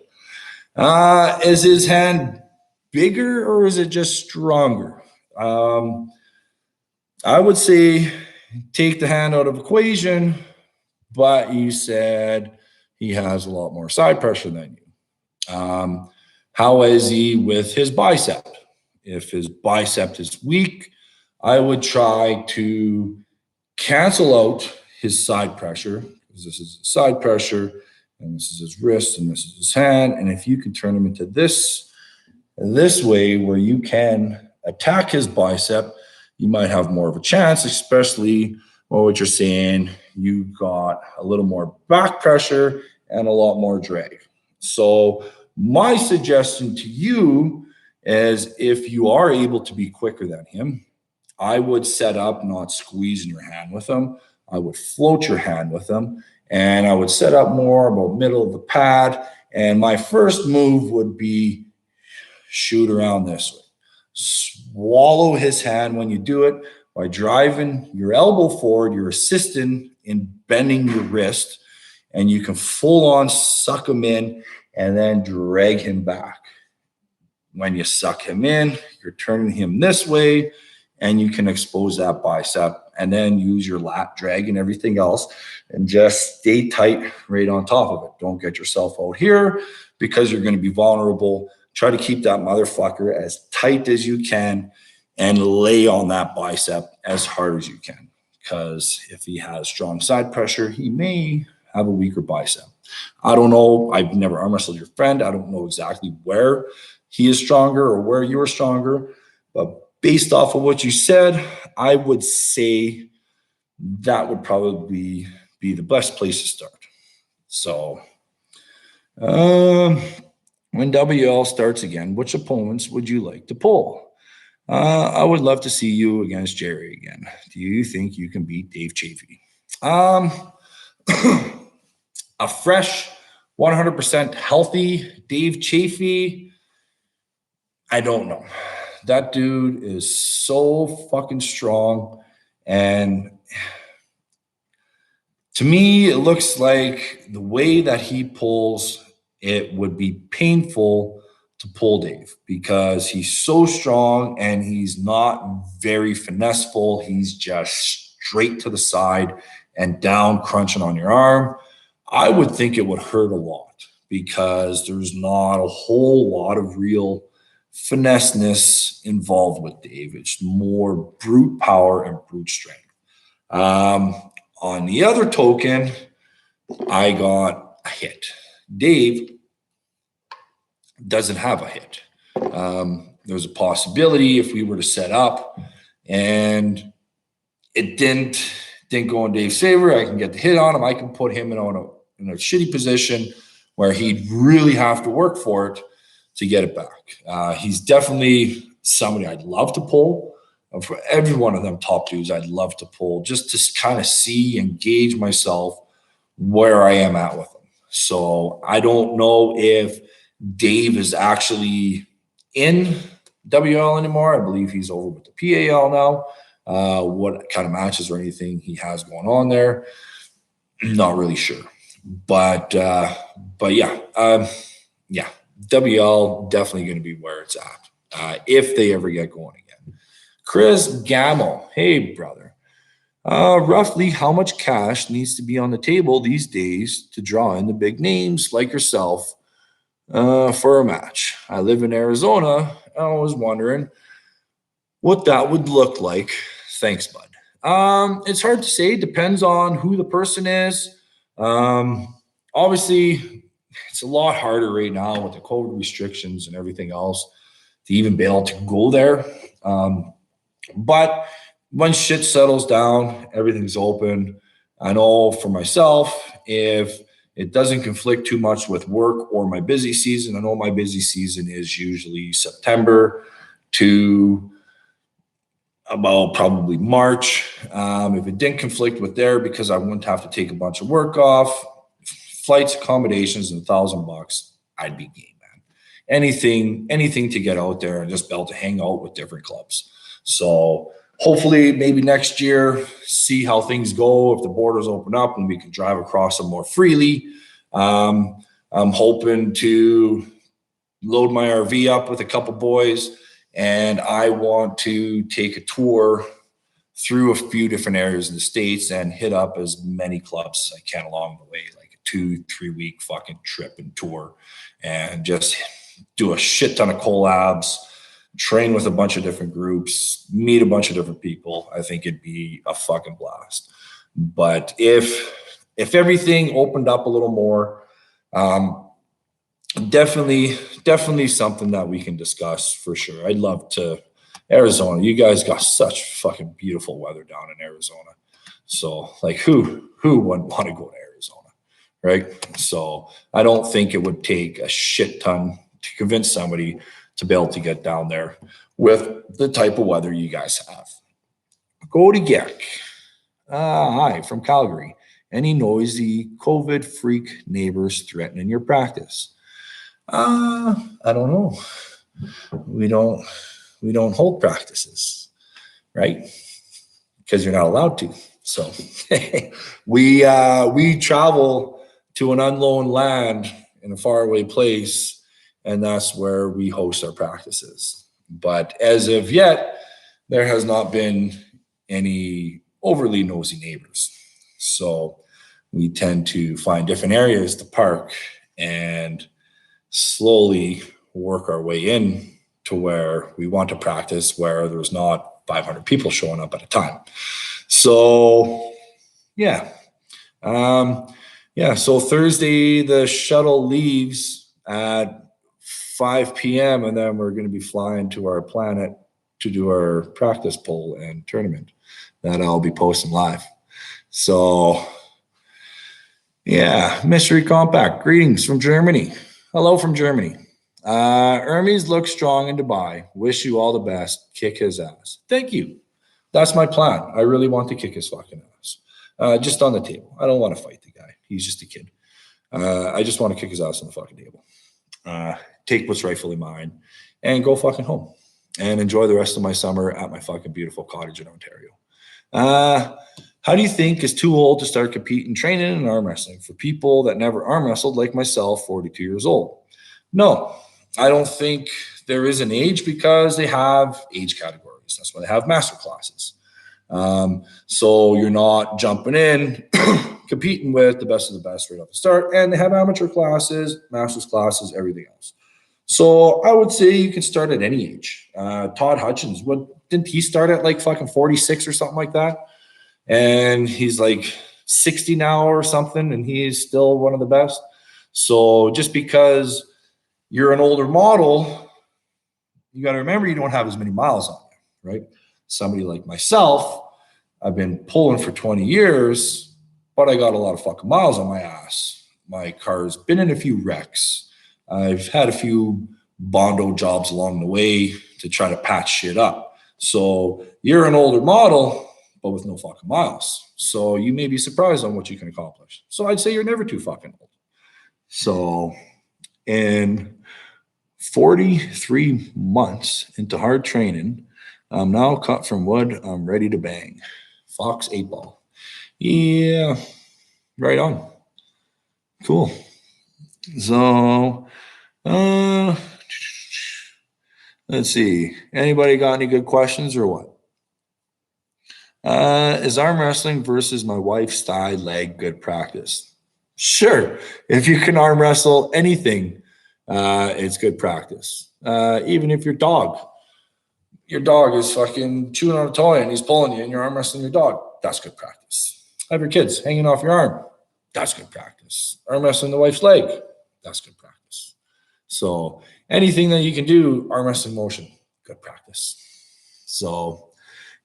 Is his hand bigger or is it just stronger? I would say take the hand out of equation, but you said he has a lot more side pressure than you. How is he with his bicep? If his bicep is weak, I would try to cancel out his side pressure, because this is his side pressure, and this is his wrist, and this is his hand. And if you can turn him into this way where you can attack his bicep, you might have more of a chance, especially what you're saying. You got a little more back pressure and a lot more drag. So my suggestion to you is, if you are able to be quicker than him, I would set up not squeezing your hand with him. I would float your hand with him, and I would set up more about middle of the pad. And my first move would be shoot around this way. Swallow his hand when you do it by driving your elbow forward. You're assisting in bending your wrist, and you can full on suck him in and then drag him back. When you suck him in, you're turning him this way, and you can expose that bicep, and then use your lat drag and everything else, and just stay tight right on top of it. Don't get yourself out here, because you're going to be vulnerable. Try to keep that motherfucker as tight as you can and lay on that bicep as hard as you can. Because if he has strong side pressure, he may have a weaker bicep. I don't know. I've never arm wrestled your friend. I don't know exactly where he is stronger or where you are stronger, but based off of what you said, I would say that would probably be the best place to start. So, when WL starts again, which opponents would you like to pull? I would love to see you against Jerry again. Do you think you can beat Dave Chafee? A fresh, 100% healthy Dave Chafee, I don't know. That dude is so fucking strong, and To me, it looks like the way that he pulls, it would be painful to pull Dave because he's so strong and he's not very finesseful. He's just straight to the side and down, crunching on your arm. I would think it would hurt a lot because there's not a whole lot of real finesseness involved with Dave. It's more brute power and brute strength. Um, on the other token, I got a hit. Dave doesn't have a hit. There's a possibility if we were to set up and it didn't go in Dave's favor, I can get the hit on him. I can put him in a shitty position where he'd really have to work for it to get it back. He's definitely somebody I'd love to pull. For every one of them top dudes, I'd love to pull just to kind of see and gauge myself where I am at with them. So I don't know if Dave is actually in WL anymore. I believe he's over with the PAL now. What kind of matches or anything he has going on there, not really sure. But yeah, WL definitely going to be where it's at if they ever get going again. Chris Gamble, hey brother, roughly how much cash needs to be on the table these days to draw in the big names like yourself for a match? I live in Arizona. I was wondering what that would look like. Thanks, bud. It's hard to say. Depends on who the person is. Obviously, it's a lot harder right now with the COVID restrictions and everything else to even be able to go there. But when shit settles down, everything's open. I know for myself, if it doesn't conflict too much with work or my busy season, I know my busy season is usually September to about probably March. If it didn't conflict with there because I wouldn't have to take a bunch of work off, flights, accommodations, and $1,000, I'd be game, man. Anything to get out there and just be able to hang out with different clubs. So hopefully maybe next year, see how things go. If the borders open up and we can drive across them more freely. I'm hoping to load my RV up with a couple boys, and I want to take a tour through a few different areas in the States and hit up as many clubs as I can along the way, like a 2-3 week fucking trip and tour, and just do a shit ton of collabs, train with a bunch of different groups, meet a bunch of different people. I think it'd be a fucking blast. But if everything opened up a little more, definitely something that we can discuss for sure. I'd love to. Arizona, you guys got such fucking beautiful weather down in Arizona. So like who wouldn't want to go to Arizona, right? So I don't think it would take a shit ton to convince somebody to be able to get down there with the type of weather you guys have. Go to Geck. Hi, from Calgary. Any noisy COVID freak neighbors threatening your practice? I don't know. We don't hold practices, right? Because you're not allowed to. So we travel to an unknown land in a faraway place, and that's where we host our practices. But as of yet, there has not been any overly nosy neighbors. So we tend to find different areas to park and slowly work our way in to where we want to practice, where there's not 500 people showing up at a time. So yeah. So Thursday, the shuttle leaves at 5 p.m. and then we're going to be flying to our planet to do our practice poll and tournament that I'll be posting live. So yeah, Mystery Compact, greetings from Germany. Hello from Germany. Hermes looks strong in Dubai. Wish you all the best. Kick his ass. Thank you. That's my plan. I really want to kick his fucking ass. Just on the table. I don't want to fight the guy. He's just a kid. I just want to kick his ass on the fucking table. Take what's rightfully mine and go fucking home. and enjoy the rest of my summer at my fucking beautiful cottage in Ontario. How do you think is too old to start competing, training in arm wrestling for people that never arm wrestled like myself, 42 years old? No, I don't think there is an age because they have age categories. That's why they have master classes. So you're not jumping in, competing with the best of the best right off the start. And they have amateur classes, master's classes, everything else. So I would say you can start at any age. Todd Hutchins, didn't he start at like fucking 46 or something like that? And he's like 60 now or something, and he's still one of the best. So just because you're an older model, you got to remember you don't have as many miles on you, right? Somebody like myself, I've been pulling for 20 years, but I got a lot of fucking miles on my ass. My car's been in a few wrecks. I've had a few Bondo jobs along the way to try to patch shit up. So you're an older model, but with no fucking miles. So you may be surprised on what you can accomplish. So I'd say you're never too fucking old. So in 43 months into hard training, I'm now cut from wood. I'm ready to bang. Fox 8 Ball. Yeah, right on. Cool. So, let's see. Anybody got any good questions or what? Is arm wrestling versus my wife's thigh leg good practice? Sure. If you can arm wrestle anything, it's good practice. Even if your dog is fucking chewing on a toy and he's pulling you and you're arm wrestling your dog, that's good practice. Have your kids hanging off your arm, that's good practice. Arm wrestling the wife's leg, that's good practice. So anything that you can do, arm wrestling motion, good practice. So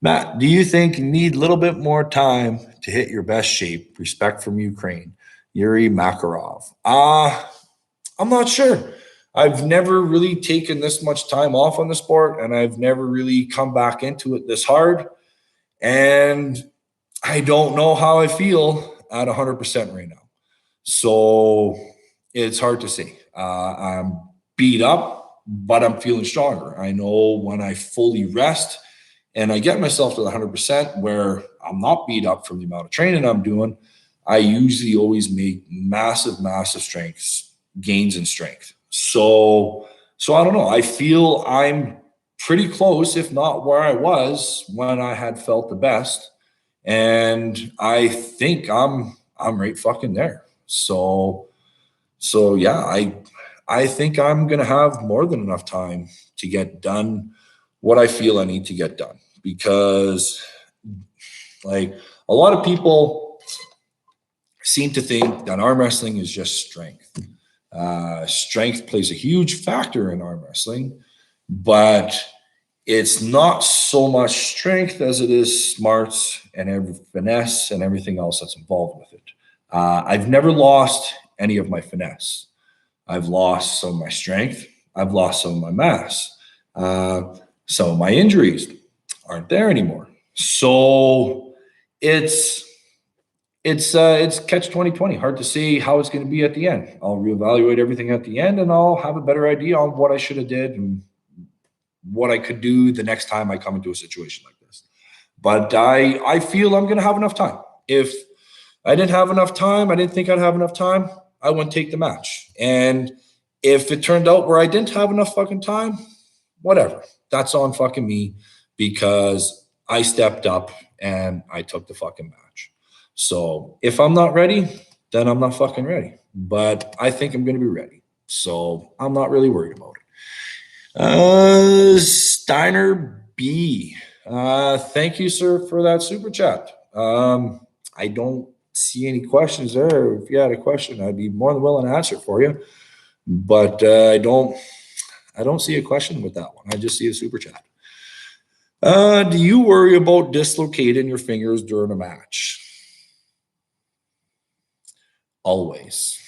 Matt, do you think you need a little bit more time to hit your best shape? Respect from Ukraine. Yuri Makarov. I'm not sure. I've never really taken this much time off on the sport, and I've never really come back into it this hard. And I don't know how I feel at 100% right now. So it's hard to say. I'm beat up, but I'm feeling stronger. I know when I fully rest and I get myself to the 100% where I'm not beat up from the amount of training I'm doing, I usually always make massive gains in strength. So I don't know. I feel I'm pretty close, if not where I was when I had felt the best. And I think I'm right fucking there. So yeah, I think I'm gonna have more than enough time to get done what I feel I need to get done. Because like a lot of people seem to think that arm wrestling is just strength. Strength plays a huge factor in arm wrestling, but it's not so much strength as it is smarts and finesse and everything else that's involved with it. I've never lost any of my finesse. I've lost some of my strength. I've lost some of my mass. Some of my injuries aren't there anymore. So it's catch 2020. Hard to say how it's going to be at the end. I'll reevaluate everything at the end, and I'll have a better idea on what I should have did and what I could do the next time I come into a situation like this. But I feel I'm going to have enough time. If I didn't have enough time, I didn't think I'd have enough time, I wouldn't take the match. And if it turned out where I didn't have enough fucking time, whatever. That's on fucking me because I stepped up and I took the fucking match. So if I'm not ready, then I'm not fucking ready. But I think I'm going to be ready. So I'm not really worried about it. Steiner B. Thank you, sir, for that super chat. I don't see any questions there. If you had a question, I'd be more than willing to answer it for you. But I don't see a question with that one. I just see a super chat. Do you worry about dislocating your fingers during a match? Always.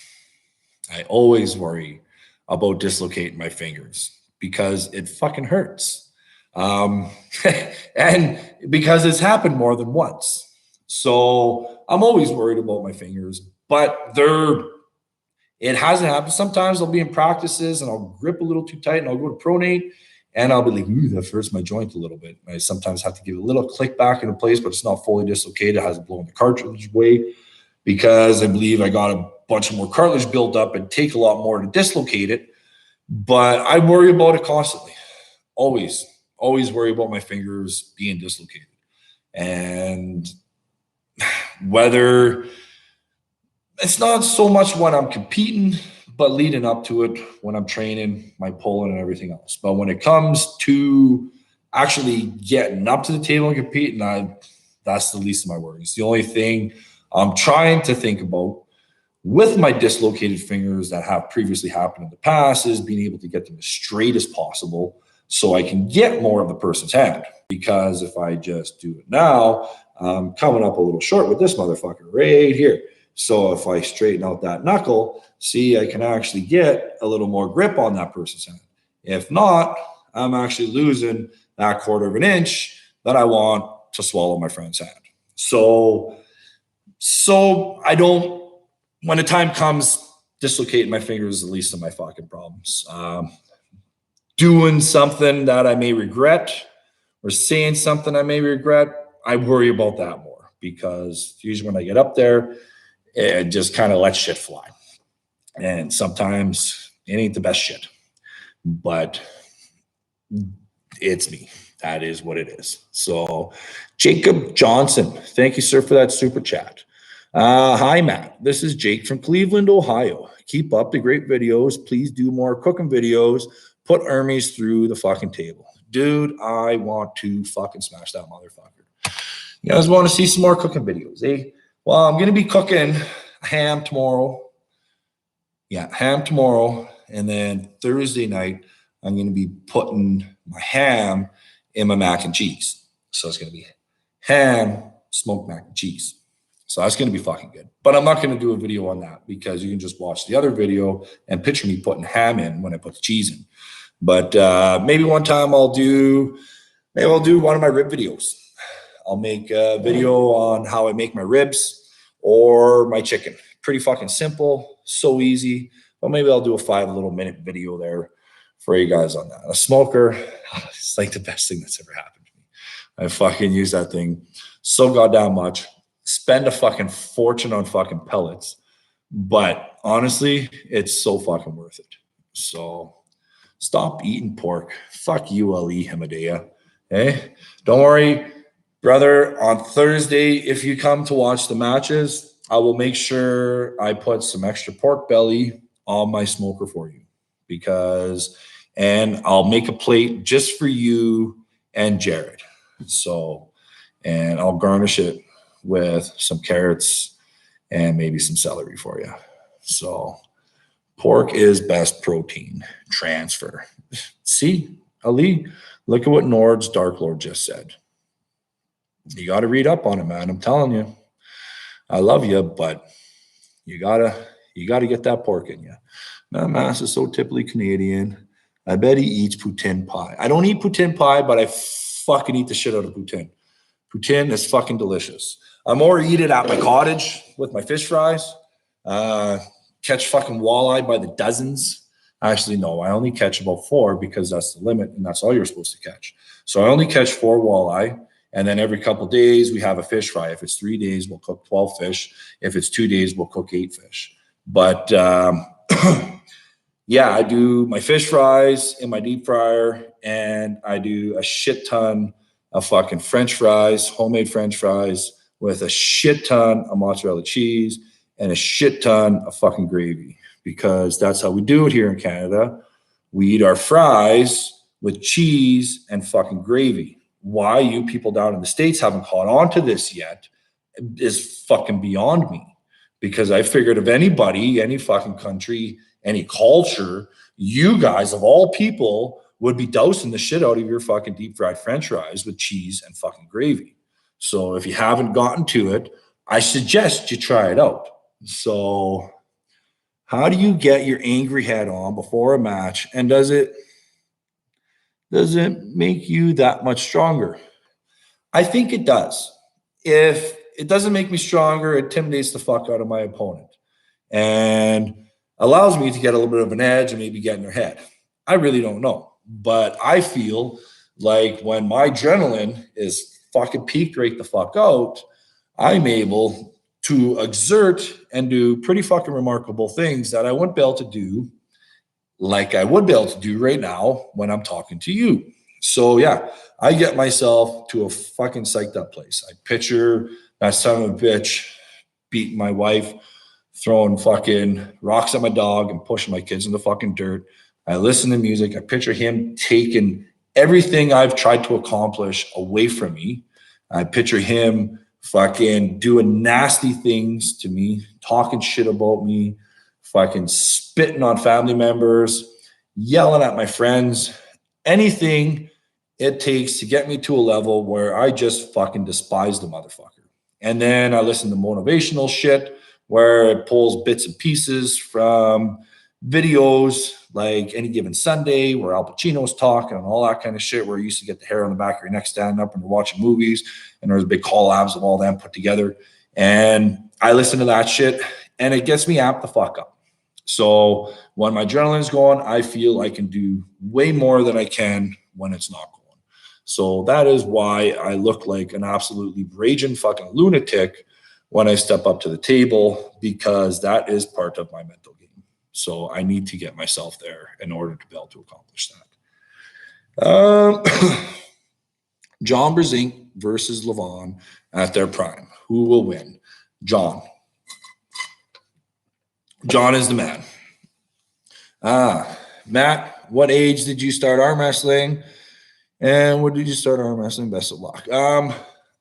I always worry about dislocating my fingers because it fucking hurts. And because it's happened more than once. So I'm always worried about my fingers, but it hasn't happened. Sometimes I'll be in practices and I'll grip a little too tight and I'll go to pronate And I'll be like, ooh, that hurts my joint a little bit. I sometimes have to give it a little click back into place, but it's not fully dislocated. It hasn't blown the cartridge away because I believe I got a bunch of more cartilage built up and take a lot more to dislocate it. But I worry about it constantly. Always worry about my fingers being dislocated. And whether it's not so much when I'm competing, but leading up to it, when I'm training, my pulling and everything else. But when it comes to actually getting up to the table and competing, that's the least of my worries. The only thing I'm trying to think about with my dislocated fingers that have previously happened in the past is being able to get them as straight as possible so I can get more of the person's hand. Because if I just do it now, I'm coming up a little short with this motherfucker right here. So if I straighten out that knuckle, see, I can actually get a little more grip on that person's hand. If not, I'm actually losing that 1/4 of an inch that I want to swallow my friend's hand. So I don't, when the time comes, dislocating my fingers is the least of my fucking problems. Doing something that I may regret or saying something I may regret, I worry about that more because usually when I get up there, it just kind of lets shit fly. And sometimes it ain't the best shit, but it's me. That is what it is. So Jacob Johnson, thank you, sir, for that super chat. Hi, Matt. This is Jake from Cleveland, Ohio. Keep up the great videos. Please do more cooking videos. Put Hermes through the fucking table. Dude, I want to fucking smash that motherfucker. You guys want to see some more cooking videos, eh? Well, I'm going to be cooking ham tomorrow. Yeah, ham tomorrow. And then Thursday night, I'm going to be putting my ham in my mac and cheese. So it's going to be ham, smoked mac and cheese. So that's going to be fucking good. But I'm not going to do a video on that because you can just watch the other video and picture me putting ham in when I put the cheese in. But maybe one time I'll do one of my rib videos. I'll make a video on how I make my ribs or my chicken. Pretty fucking simple, so easy. But maybe I'll do a 5-minute video there for you guys on that. A smoker, it's like the best thing that's ever happened to me. I fucking use that thing so goddamn much. Spend a fucking fortune on fucking pellets. But honestly, it's so fucking worth it. So stop eating pork. Fuck you, Ali Himadea. Hey, don't worry, brother. On Thursday, if you come to watch the matches, I will make sure I put some extra pork belly on my smoker for you and I'll make a plate just for you and Jared. So, and I'll garnish it with some carrots and maybe some celery for you. So pork is best protein transfer. See, Ali, look at what Nord's Dark Lord just said. You got to read up on it, man. I'm telling you. I love you, but you gotta get that pork in you. Matt Mass is so typically Canadian. I bet he eats poutine pie. I don't eat poutine pie, but I fucking eat the shit out of poutine. Poutine is fucking delicious. I more eat it at my cottage with my fish fries. Catch fucking walleye by the dozens. Actually, no, I only catch about 4 because that's the limit and that's all you're supposed to catch. So I only catch 4 walleye. And then every couple of days we have a fish fry. If it's 3 days, we'll cook 12 fish. If it's 2 days, we'll cook 8 fish. But yeah, I do my fish fries in my deep fryer, and I do a shit ton of fucking French fries, homemade French fries with a shit ton of mozzarella cheese and a shit ton of fucking gravy, because that's how we do it here in Canada. We eat our fries with cheese and fucking gravy. Why you people down in the States haven't caught on to this yet is fucking beyond me, because I figured if anybody, any fucking country, any culture, you guys of all people would be dousing the shit out of your fucking deep fried French fries with cheese and fucking gravy. So if you haven't gotten to it, I suggest you try it out. So how do you get your angry head on before a match, and does it make you that much stronger? I think it does. If it doesn't make me stronger, it intimidates the fuck out of my opponent and allows me to get a little bit of an edge and maybe get in their head. I really don't know. But I feel like when my adrenaline is fucking peaked right the fuck out, I'm able to exert and do pretty fucking remarkable things that I wouldn't be able to do like I would be able to do right now when I'm talking to you. So yeah, I get myself to a fucking psyched up place. I picture that son of a bitch beating my wife, throwing fucking rocks at my dog and pushing my kids in the fucking dirt. I listen to music. I picture him taking everything I've tried to accomplish away from me. I picture him fucking doing nasty things to me, talking shit about me, fucking spitting on family members, yelling at my friends, anything it takes to get me to a level where I just fucking despise the motherfucker. And then I listen to motivational shit where it pulls bits and pieces from videos like Any Given Sunday, where Al Pacino's talking and all that kind of shit, where you used to get the hair on the back of your neck standing up and you're watching movies, and there's big collabs of all them put together. And I listen to that shit, and it gets me amped the fuck up. So when my adrenaline's going, I feel I can do way more than I can when it's not going. So that is why I look like an absolutely raging fucking lunatic when I step up to the table, because that is part of my mental game. So I need to get myself there in order to be able to accomplish that. John Brezink versus Levon at their prime. Who will win? John. John is the man. Matt, what age did you start arm wrestling? And when did you start arm wrestling? Best of luck.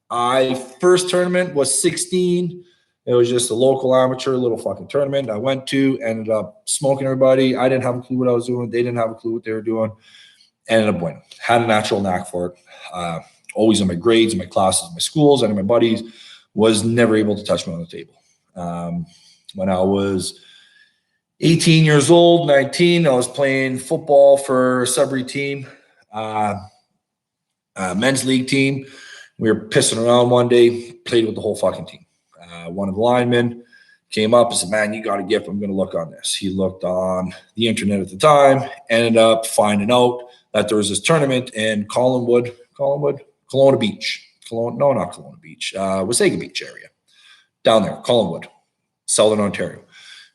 I first tournament was 16. It was just a local amateur little fucking tournament I went to, ended up smoking everybody. I didn't have a clue what I was doing. They didn't have a clue what they were doing. Ended up winning. Had a natural knack for it. Always in my grades, in my classes, my schools, and my buddies. Was never able to touch me on the table. When I was 18 years old, 19, I was playing football for a Sudbury team, men's league team. We were pissing around one day, played with the whole fucking team. One of the linemen came up and said, "Man, you got a gift. I'm going to look on this." He looked on the internet at the time, ended up finding out that there was this tournament in Kelowna Beach. Not Kelowna Beach, Wasaga Beach area. Down there, Collingwood, Southern Ontario.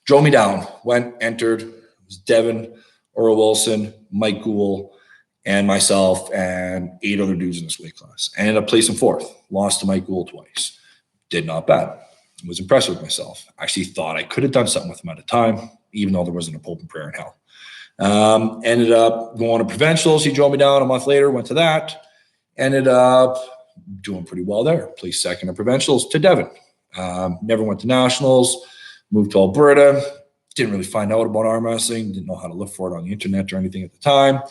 Drove me down, went, entered. It was Devin, Earl Wilson, Mike Gould, and myself, and 8 other dudes in this weight class. I ended up placing 4th. Lost to Mike Gould twice. Did not bad. Was impressed with myself. Actually thought I could have done something with him at the time, even though there wasn't a Pope and prayer in hell. Ended up going to provincials. He drove me down a month later, went to that. Ended up doing pretty well there. Placed 2nd in provincials to Devin. Never went to nationals. Moved to Alberta. Didn't really find out about arm wrestling. Didn't know how to look for it on the internet or anything at the time.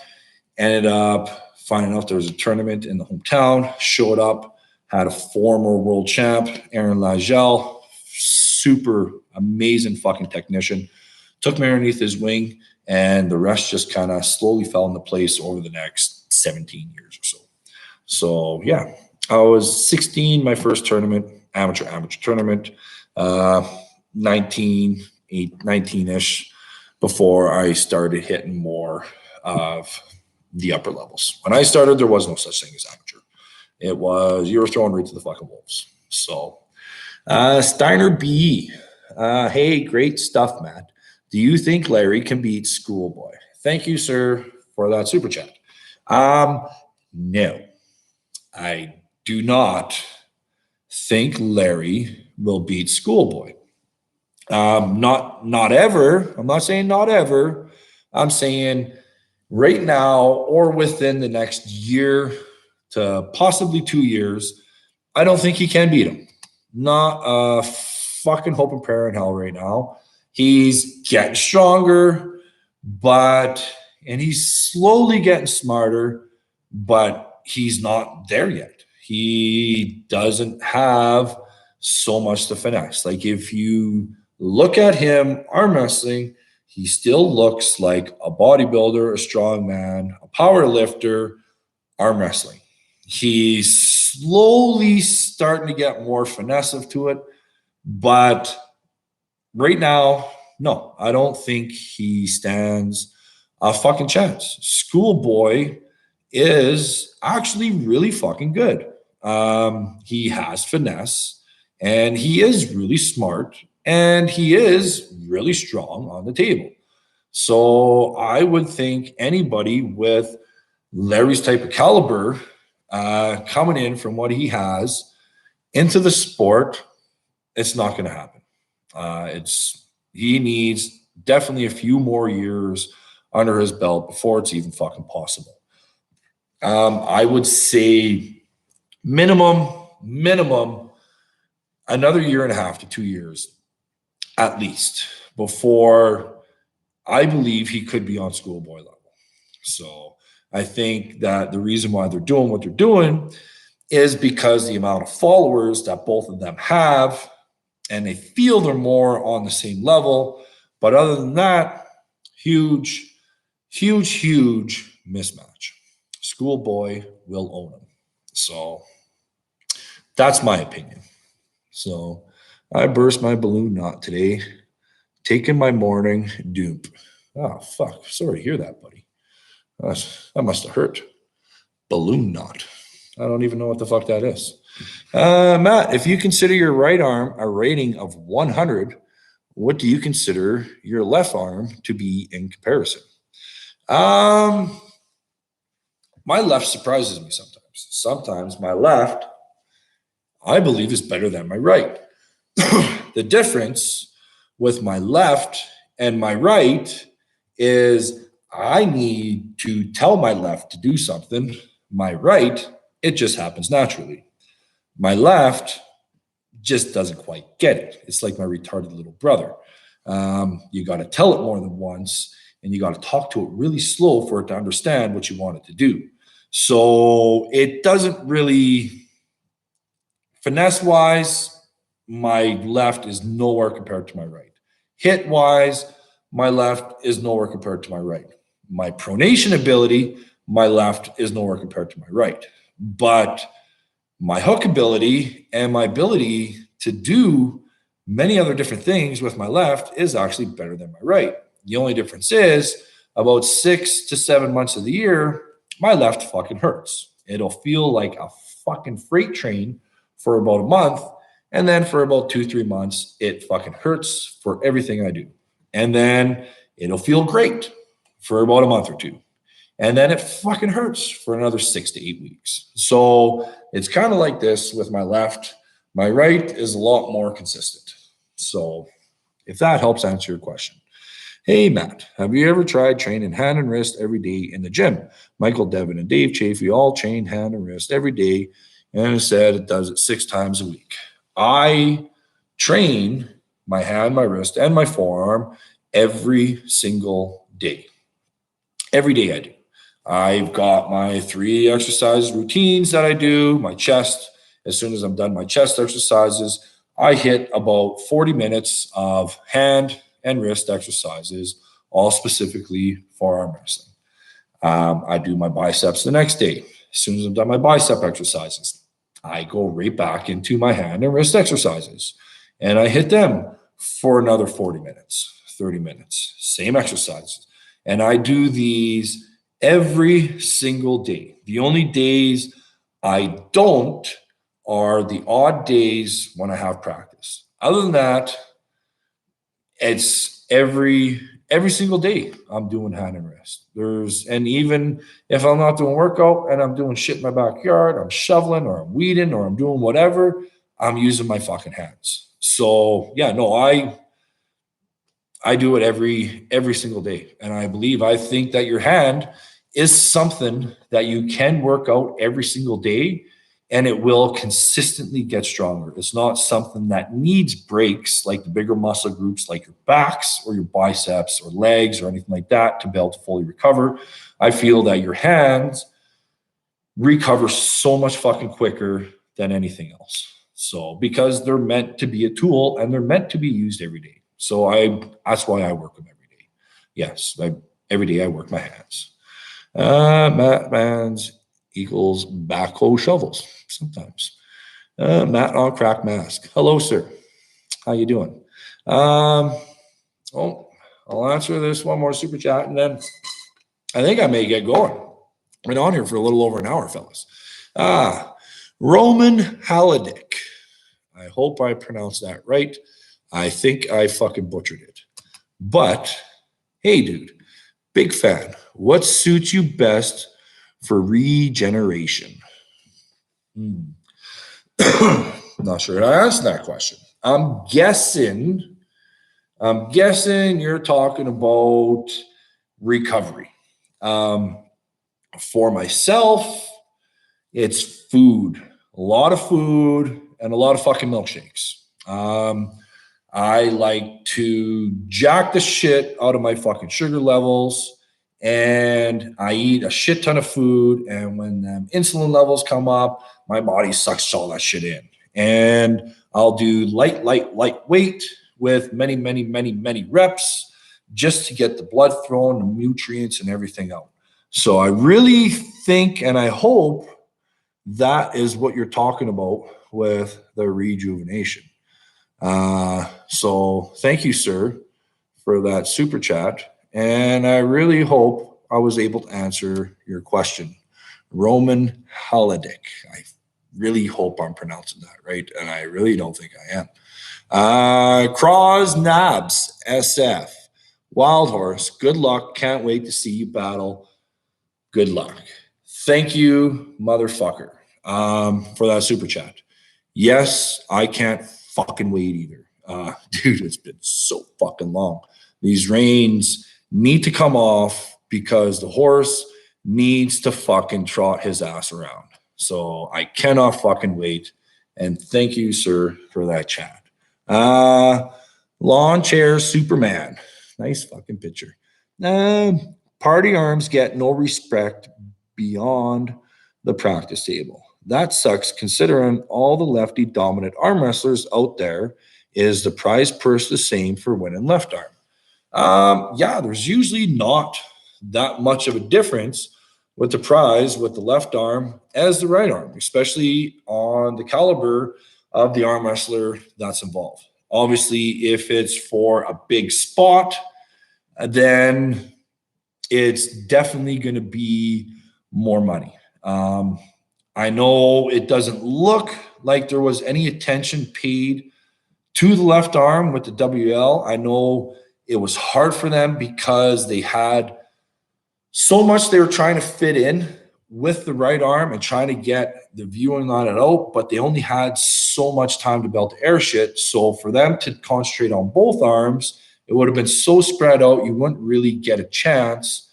Ended up finding out there was a tournament in the hometown. Showed up. Had a former world champ, Aaron Lagelle. Super amazing fucking technician. Took me underneath his wing, and the rest just kind of slowly fell into place over the next 17 years or so. So yeah, I was 16, my first tournament, amateur tournament, 19-ish, before I started hitting more of the upper levels. When I started, there was no such thing as amateur. It was, you were throwing right to the fucking wolves. So Steiner B. Hey, great stuff, Matt. Do you think Larry can beat Schoolboy? Thank you, sir, for that super chat. No, I do not think Larry will beat Schoolboy. Not ever. I'm not saying not ever. I'm saying right now or within the next year to possibly 2 years, I don't think he can beat him. Not a fucking hope and prayer in hell right now. He's getting stronger, and he's slowly getting smarter, but he's not there yet. He doesn't have so much to finesse. Like, if you look at him arm wrestling, he still looks like a bodybuilder, a strong man, a power lifter, arm wrestling. He's slowly starting to get more finesse to it, but right now, no, I don't think he stands a fucking chance. Schoolboy is actually really fucking good. He has finesse, and he is really smart, and he is really strong on the table. So I would think anybody with Larry's type of caliber coming in from what he has into the sport, it's not going to happen. He needs definitely a few more years under his belt before it's even fucking possible. I would say minimum another year and a half to 2 years at least before I believe he could be on schoolboy level. So I think that the reason why they're doing what they're doing is because the amount of followers that both of them have, and they feel they're more on the same level. But other than that, huge mismatch. Schoolboy will own him. So that's my opinion. So I burst my balloon knot today, taking my morning dupe. Oh, fuck. Sorry to hear that, buddy. That must have hurt. Balloon knot. I don't even know what the fuck that is. Matt, if you consider your right arm a rating of 100, what do you consider your left arm to be in comparison? My left surprises me sometimes. Sometimes my left, I believe, is better than my right. The difference with my left and my right is I need to tell my left to do something. My right, it just happens naturally. My left just doesn't quite get it. It's like my retarded little brother. You got to tell it more than once, and you got to talk to it really slow for it to understand what you want it to do. So it doesn't really, finesse-wise, my left is nowhere compared to my right. Hit-wise, my left is nowhere compared to my right. My pronation ability, my left is nowhere compared to my right. But my hook ability and my ability to do many other different things with my left is actually better than my right. The only difference is about 6 to 7 months of the year, my left fucking hurts. It'll feel like a fucking freight train for about a month. And then for about 2-3 months, it fucking hurts for everything I do. And then it'll feel great for about a month or two. And then it fucking hurts for another 6 to 8 weeks. So it's kind of like this with my left. My right is a lot more consistent. So if that helps answer your question. Hey, Matt, have you ever tried training hand and wrist every day in the gym? Michael, Devin, and Dave Chafee all train hand and wrist every day, and it said it does it 6 times a week. I train my hand, my wrist, and my forearm every single day. Every day I do. I've got my 3 exercise routines that I do. My chest, as soon as I'm done my chest exercises, I hit about 40 minutes of hand and wrist exercises, all specifically for arm wrestling. I do my biceps the next day. As soon as I'm done my bicep exercises, I go right back into my hand and wrist exercises, and I hit them for another 40 minutes, 30 minutes, same exercises. And I do these every single day. The only days I don't are the odd days when I have practice. Other than that, it's every single day I'm doing hand and wrist. And even if I'm not doing workout and I'm doing shit in my backyard, I'm shoveling or I'm weeding or I'm doing whatever, I'm using my fucking hands. So yeah, no, I do it every single day. And I think that your hand is something that you can work out every single day, and it will consistently get stronger. It's not something that needs breaks like the bigger muscle groups like your backs or your biceps or legs or anything like that to be able to fully recover. I feel that your hands recover so much fucking quicker than anything else. So because they're meant to be a tool and they're meant to be used every day. So that's why I work them every day. Yes, every day I work my hands. Matt Mans equals backhoe shovels sometimes. Matt on crack mask. Hello, sir. How you doing? I'll answer this one more super chat and then I think I may get going. Been on here for a little over an hour, fellas. Roman Halidic. I hope I pronounced that right. I think I fucking butchered it. But hey, dude, big fan. What suits you best for regeneration? Not sure how to answer that question. I'm guessing you're talking about recovery. For myself, it's food. A lot of food and a lot of fucking milkshakes. I like to jack the shit out of my fucking sugar levels, and I eat a shit ton of food. And when insulin levels come up, my body sucks all that shit in. And I'll do lightweight with many reps just to get the blood flowing, the nutrients and everything out. So I really think and I hope that is what you're talking about with the rejuvenation. So thank you, sir, for that super chat. And I really hope I was able to answer your question. Roman Halidic. I really hope I'm pronouncing that right. And I really don't think I am. Cross Nabs SF. Wild Horse. Good luck. Can't wait to see you battle. Good luck. Thank you, motherfucker, for that super chat. Yes, I can't fucking wait either. Dude, it's been so fucking long. These reins need to come off because the horse needs to fucking trot his ass around. So I cannot fucking wait. And thank you, sir, for that chat. Lawn chair Superman. Nice fucking picture. Party arms get no respect beyond the practice table. That sucks considering all the lefty dominant arm wrestlers out there. Is the prize purse the same for winning left arm? Yeah, there's usually not that much of a difference with the prize with the left arm as the right arm, especially on the caliber of the arm wrestler that's involved. Obviously, if it's for a big spot, then it's definitely going to be more money. I know it doesn't look like there was any attention paid to the left arm with the WL. I know it was hard for them because they had so much they were trying to fit in with the right arm and trying to get the viewing on it out, but they only had so much time to belt air shit. So for them to concentrate on both arms, it would have been so spread out, you wouldn't really get a chance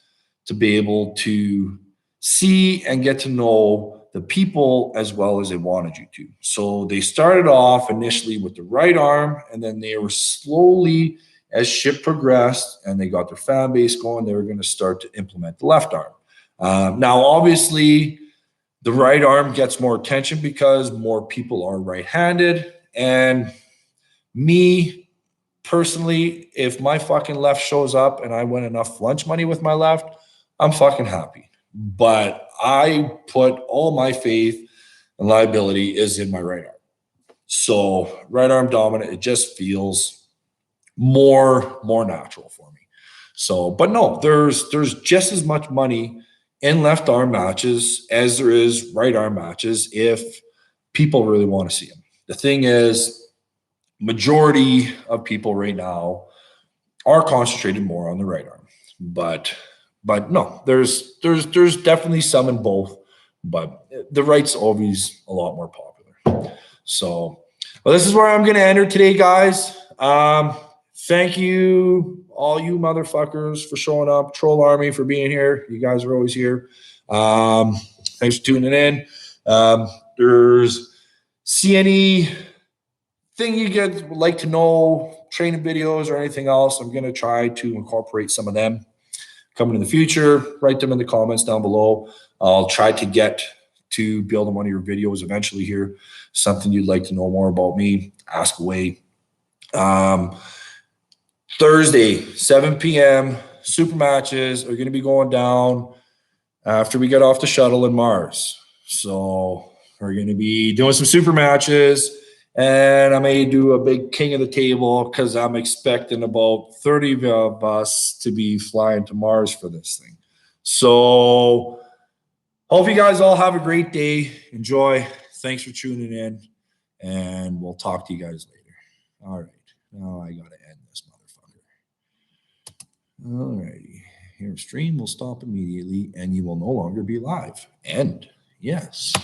to be able to see and get to know the people as well as they wanted you to. So they started off initially with the right arm, and then they were slowly, as shit progressed and they got their fan base going, they were going to start to implement the left arm. Now, obviously, the right arm gets more attention because more people are right-handed. And me, personally, if my fucking left shows up and I win enough lunch money with my left, I'm fucking happy. But I put all my faith and liability is in my right arm. So right arm dominant, it just feels more natural for me. So, but no, there's just as much money in left arm matches as there is right arm matches if people really want to see them. The thing is, majority of people right now are concentrated more on the right arm, but no, there's definitely some in both, but the right's always a lot more popular. So, well, this is where I'm going to end it today, guys. Thank you, all you motherfuckers, for showing up. Troll Army for being here. You guys are always here. Thanks for tuning in. See anything you guys would like to know, training videos or anything else, I'm going to try to incorporate some of them coming in the future. Write them in the comments down below. I'll try to get to build on one of your videos eventually here. Something you'd like to know more about me, ask away. Thursday, 7 p.m., super matches are going to be going down after we get off the shuttle in Mars. So we're going to be doing some super matches, and I may do a big king of the table because I'm expecting about 30 of us to be flying to Mars for this thing. So hope you guys all have a great day. Enjoy. Thanks for tuning in, and we'll talk to you guys later. All right. Now I got to end this motherfucker. All righty. Your stream will stop immediately, and you will no longer be live. End. Yes.